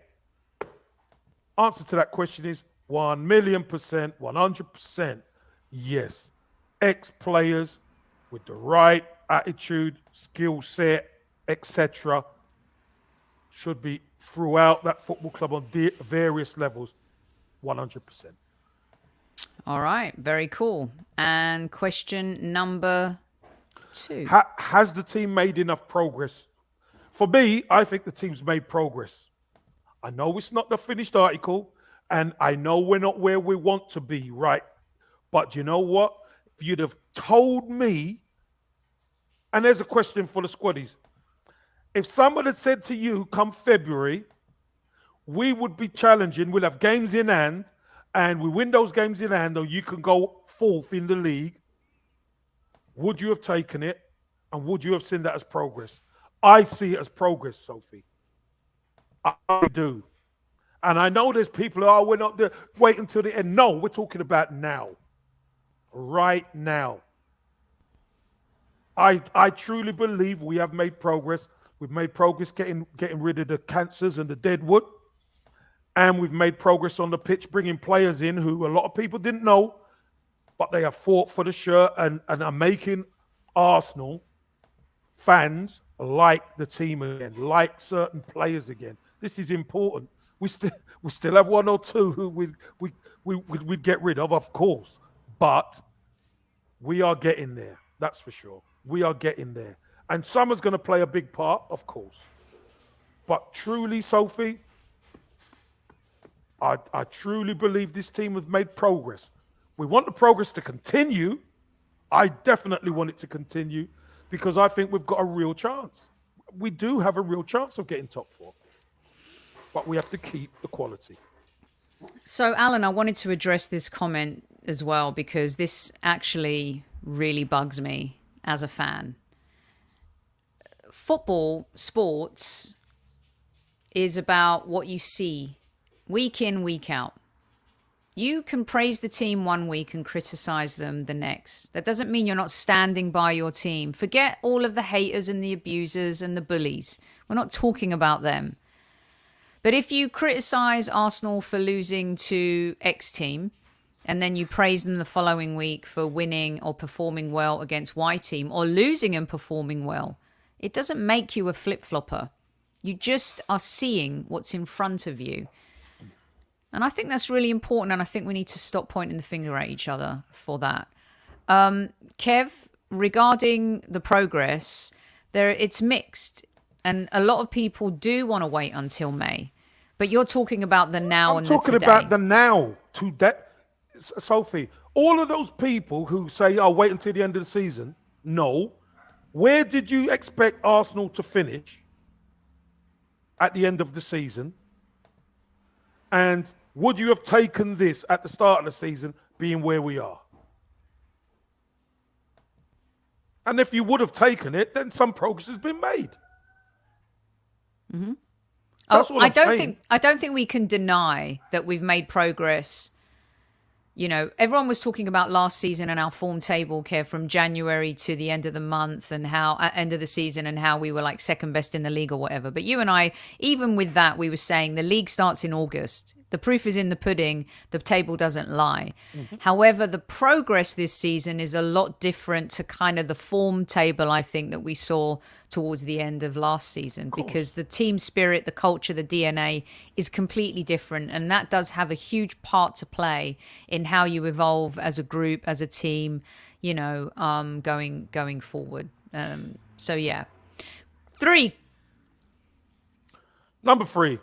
answer to that question is 1,000,000%, 100%. Yes. Ex-players with the right attitude, skill set, etc. should be throughout that football club on various levels, 100%. All right, very cool. And question number 2. Has the team made enough progress? For me, I think the team's made progress. I know it's not the finished article, and I know we're not where we want to be, right? But you know what? If you'd have told me, and there's a question for the squaddies. If someone had said to you, come February, we would be challenging, we'll have games in hand, and we win those games in hand, or you can go fourth in the league, would you have taken it? And would you have seen that as progress? I see it as progress, Sophie. I do. And I know there's people who we're not there, wait until the end. No, we're talking about now. Right now. I truly believe we have made progress. We've made progress getting rid of the cancers and the deadwood. And we've made progress on the pitch, bringing players in who a lot of people didn't know, but they have fought for the shirt and are making Arsenal fans like the team again, like certain players again. This is important. We still have one or two who we'd get rid of course, but we are getting there. That's for sure. We are getting there, and summer's going to play a big part, of course. But truly, Sophie, I truly believe this team has made progress. We want the progress to continue. I definitely want it to continue because I think we've got a real chance. We do have a real chance of getting top 4. But we have to keep the quality. So, Alan, I wanted to address this comment as well because this actually really bugs me as a fan. Football, sports, is about what you see week in, week out. You can praise the team one week and criticize them the next. That doesn't mean you're not standing by your team. Forget all of the haters and the abusers and the bullies. We're not talking about them. But if you criticize Arsenal for losing to X team and then you praise them the following week for winning or performing well against Y team or losing and performing well, it doesn't make you a flip-flopper. You just are seeing what's in front of you. And I think that's really important, and I think we need to stop pointing the finger at each other for that. Kev, regarding the progress, it's mixed, and a lot of people do want to wait until May. But you're talking about the now and the today. I'm talking about the now, today. Sophie, all of those people who say, "I'll wait until the end of the season," no. Where did you expect Arsenal to finish at the end of the season? And would you have taken this at the start of the season, being where we are? And if you would have taken it, then some progress has been made. Mm-hmm. That's all I'm saying. I don't think we can deny that we've made progress. You know, everyone was talking about last season and our form table, Kev, from January to the end of the month and how at end of the season and how we were like second best in the league or whatever. But you and I, even with that, we were saying the league starts in August. The proof is in the pudding. The table doesn't lie. Mm-hmm. However, the progress this season is a lot different to kind of the form table, I think, that we saw towards the end of last season, because the team spirit, the culture, the DNA is completely different. And that does have a huge part to play in how you evolve as a group, as a team, you know, going forward. So, yeah. 3. Number 3.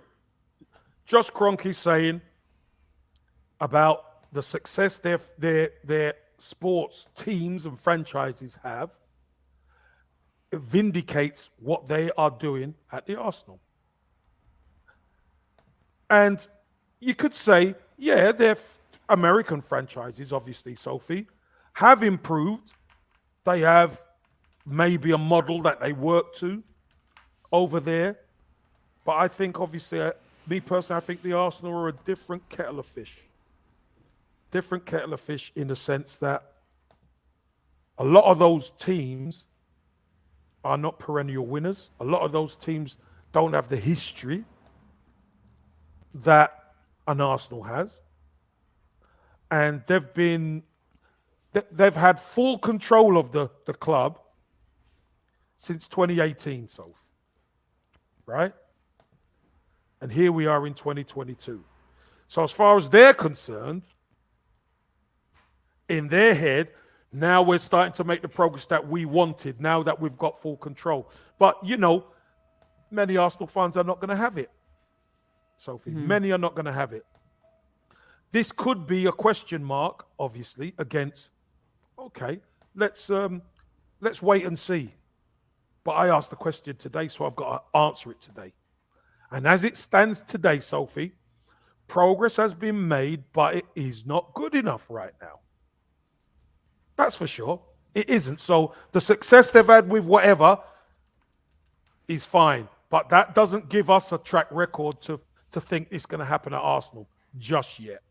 Josh Kroenke saying about the success their sports teams and franchises have. It vindicates what they are doing at the Arsenal. And you could say, yeah, their American franchises, obviously, Sophie, have improved. They have maybe a model that they work to over there. But I think, obviously, me personally, I think the Arsenal are a different kettle of fish. Different kettle of fish in the sense that a lot of those teams are not perennial winners. A lot of those teams don't have the history that an Arsenal has. And they've had full control of the club since 2018, Soph. Right? And here we are in 2022. So as far as they're concerned, in their head, now we're starting to make the progress that we wanted, now that we've got full control. But, you know, many Arsenal fans are not going to have it, Sophie. Mm-hmm. Many are not going to have it. This could be a question mark, obviously, against, okay, let's wait and see. But I asked the question today, so I've got to answer it today. And as it stands today, Sophie, progress has been made, but it is not good enough right now. That's for sure. It isn't. So the success they've had with whatever is fine. But that doesn't give us a track record to think it's going to happen at Arsenal just yet.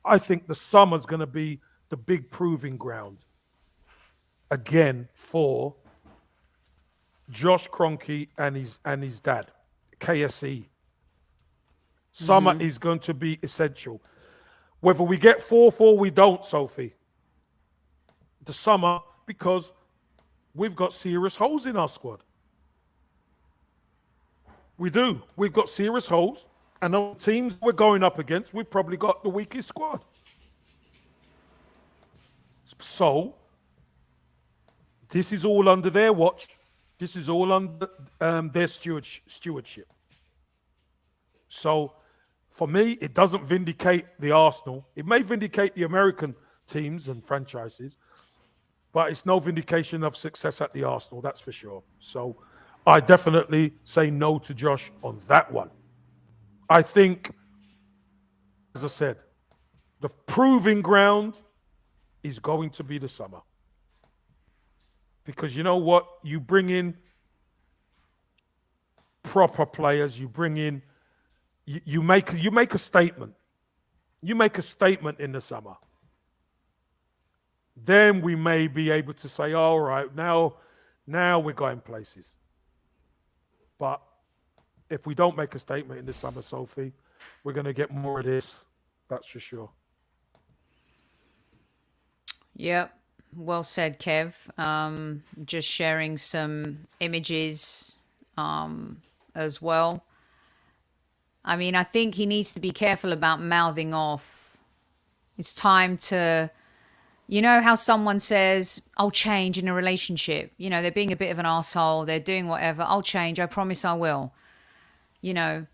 I think the summer's going to be the big proving ground again for Josh Kroenke and his dad, KSE. Summer is going to be essential. Whether we get 4-4 or we don't, Sophie, the summer, because we've got serious holes in our squad. We do. We've got serious holes. And on teams we're going up against, we've probably got the weakest squad. So, this is all under their watch. This is all under their stewardship. So, for me, it doesn't vindicate the Arsenal. It may vindicate the American teams and franchises, but it's no vindication of success at the Arsenal, that's for sure. So, I definitely say no to Josh on that one. I think, as I said, the proving ground is going to be the summer. Because you know what? You bring in proper players, you bring in, you make a statement. You make a statement in the summer. Then we may be able to say, all right, now we're going places. But if we don't make a statement in the summer, Sophie, we're going to get more of this. That's for sure. Yep. Well said, Kev. Just sharing some images as well. I mean, I think he needs to be careful about mouthing off. It's time to, you know, how someone says, I'll change in a relationship. You know, they're being a bit of an asshole. They're doing whatever. I'll change. I promise I will. You know,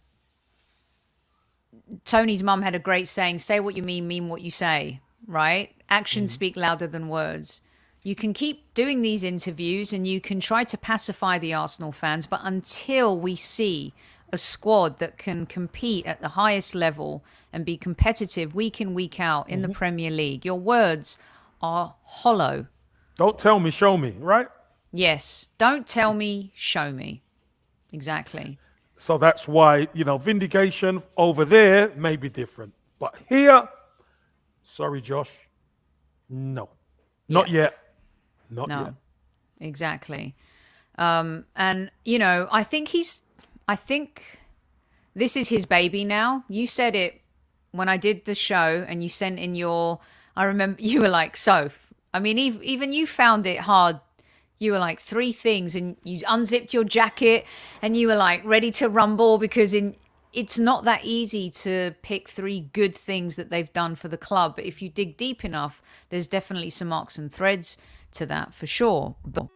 Tony's mum had a great saying, say what you mean what you say, right? Actions speak louder than words. You can keep doing these interviews and you can try to pacify the Arsenal fans, but until we see a squad that can compete at the highest level and be competitive week in, week out in the Premier League, your words are hollow. Don't tell me, show me, right? Yes. Don't tell me, show me. Exactly. So that's why, you know, vindication over there may be different. But here, sorry, Josh, no. Not yet. Not yet. Exactly. And, you know, I think this is his baby now. You said it when I did the show and you sent in I remember you were like, Soph, I mean, even you found it hard. You were like 3 things and you unzipped your jacket and you were like ready to rumble because it's not that easy to pick 3 good things that they've done for the club. But if you dig deep enough, there's definitely some marks and threads to that for sure. But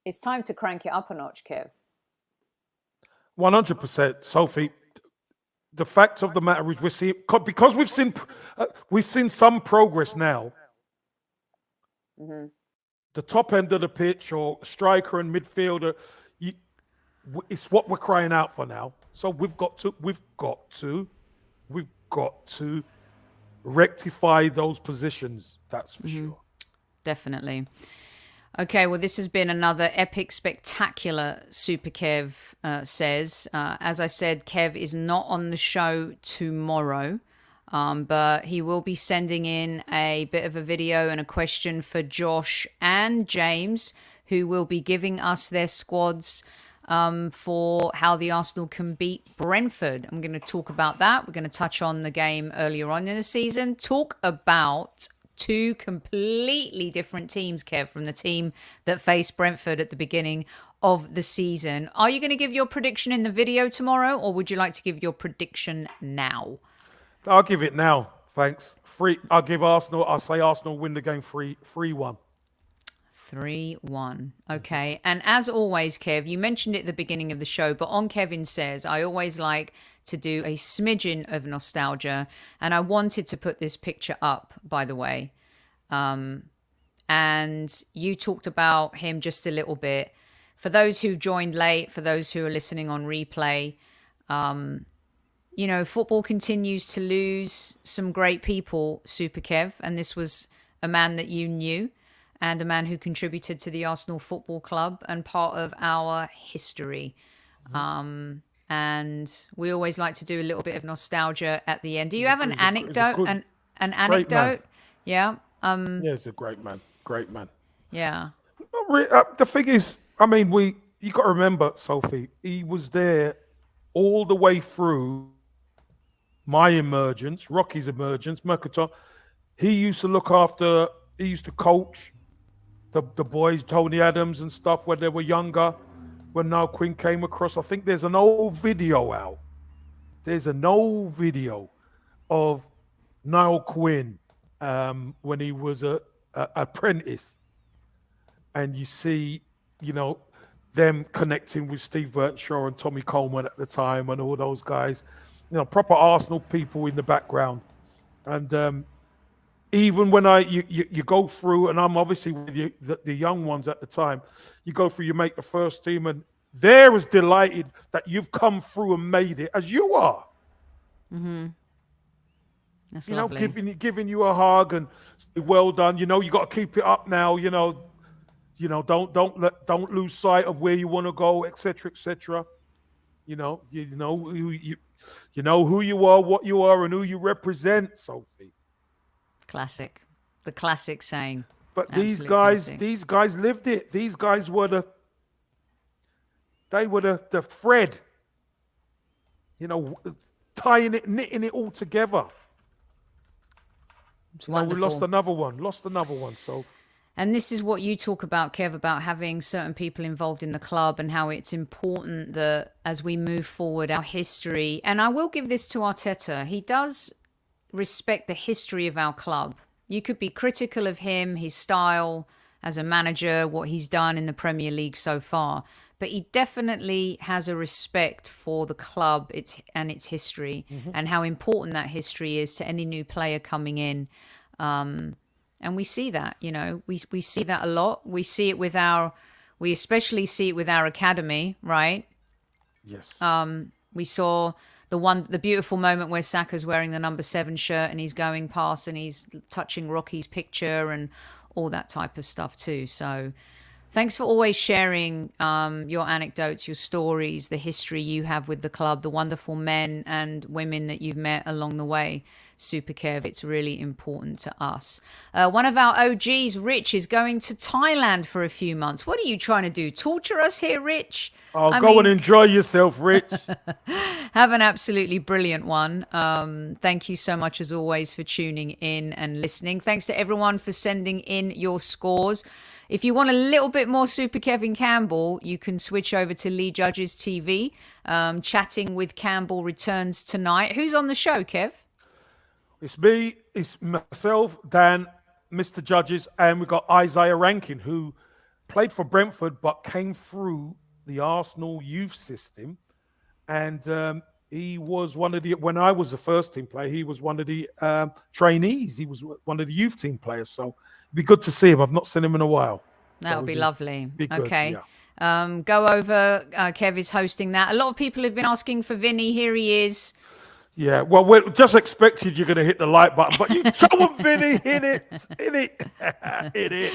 it's time to crank it up a notch, Kev. 100%, Sophie. The fact of the matter is because we've seen some progress now. The top end of the pitch or striker and midfielder, it's what we're crying out for now. So we've got to rectify those positions. That's for sure. Definitely. Okay, well, this has been another epic, spectacular Super Kev says. As I said, Kev is not on the show tomorrow, but he will be sending in a bit of a video and a question for Josh and James, who will be giving us their squads for how the Arsenal can beat Brentford. I'm going to talk about that. We're going to touch on the game earlier on in the season, talk about 2 completely different teams, Kev, from the team that faced Brentford at the beginning of the season. Are you going to give your prediction in the video tomorrow, or would you like to give your prediction now? I'll give it now. Thanks. I'll say Arsenal win the game 3-1. 3-1. Okay. And as always, Kev, you mentioned it at the beginning of the show, but on Kevin Says, I always like to do a smidgen of nostalgia. And I wanted to put this picture up, by the way. And you talked about him just a little bit. For those who joined late, for those who are listening on replay, you know, football continues to lose some great people, Super Kev. And this was a man that you knew and a man who contributed to the Arsenal Football Club and part of our history. And we always like to do a little bit of nostalgia at the end. Do you have an anecdote? An anecdote? Yeah. Yeah, he's a great man. Great man. Yeah. The thing is, I mean, you got to remember, Sophie, he was there all the way through my emergence, Rocky's emergence, Mercaton. He used to coach the boys, Tony Adams and stuff, when they were younger. When Niall Quinn came across, I think there's an old video out. There's an old video of Niall Quinn when he was a apprentice, and you see, you know, them connecting with Steve Burton and Tommy Coleman at the time, and all those guys, you know, proper Arsenal people in the background. And even when you go through, and I'm obviously with you, the young ones at the time, you go through, you make the first team, and they're as delighted that you've come through and made it as you are. That's you lovely. know, giving you a hug and well done. You know, you got to keep it up now. You know, don't lose sight of where you want to go, etc., etc. You know who you are, what you are, and who you represent, Sophie. Classic. The classic saying. But Absolute these guys lived it. These guys were the thread you know, tying it, knitting it all together. It's You know, we wonderful. lost another one, Soph. And this is what you talk about, Kev, about having certain people involved in the club and how it's important that as we move forward, our history, and I will give this to Arteta, he does respect the history of our club. You could be critical of him, his style as a manager, what he's done in the Premier League so far, but he definitely has a respect for the club and its history and how important that history is to any new player coming in. And we see that, you know, we see that a lot. We especially see it with our academy, right? Yes. We saw the beautiful moment where Saka's wearing the number 7 shirt and he's going past and he's touching Rocky's picture and all that type of stuff too. So thanks for always sharing your anecdotes, your stories, the history you have with the club, the wonderful men and women that you've met along the way. Super Kev, it's really important to us. One of our OGs, Rich, is going to Thailand for a few months. What are you trying to do? Torture us here, Rich? Oh, go and enjoy yourself, Rich. Have an absolutely brilliant one. Thank you so much, as always, for tuning in and listening. Thanks to everyone for sending in your scores. If you want a little bit more Super Kevin Campbell, you can switch over to Lee Judges TV. Chatting with Campbell returns tonight. Who's on the show, Kev? It's me, it's myself, Dan, Mr. Judges, and we've got Isaiah Rankin, who played for Brentford but came through the Arsenal youth system. And he was one of the, when I was the first team player, he was one of the trainees. He was one of the youth team players. So it'd be good to see him. I've not seen him in a while. That would be lovely. Be good, okay. yeah. Go over. Kev is hosting that. A lot of people have been asking for Vinny. Here he is. Yeah, well, we just expected you're going to hit the like button, but you show them, Vinny, hit it, hit it.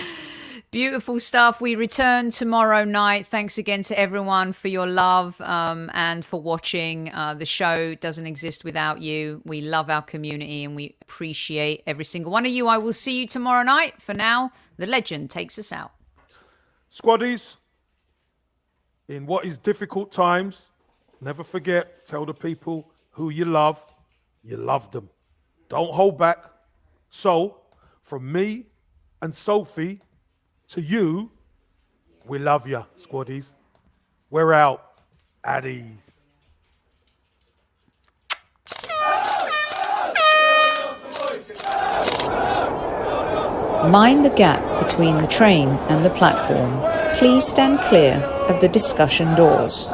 Beautiful stuff. We return tomorrow night. Thanks again to everyone for your love and for watching. The show doesn't exist without you. We love our community and we appreciate every single one of you. I will see you tomorrow night. For now, the legend takes us out. Squaddies, in what is difficult times, never forget, tell the people who you love them. Don't hold back. So, from me and Sophie to you, we love you, Squaddies. We're out. At ease. Mind the gap between the train and the platform. Please stand clear of the discussion doors.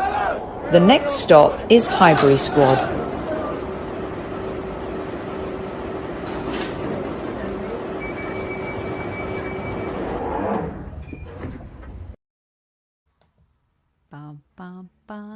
The next stop is Highbury Squad.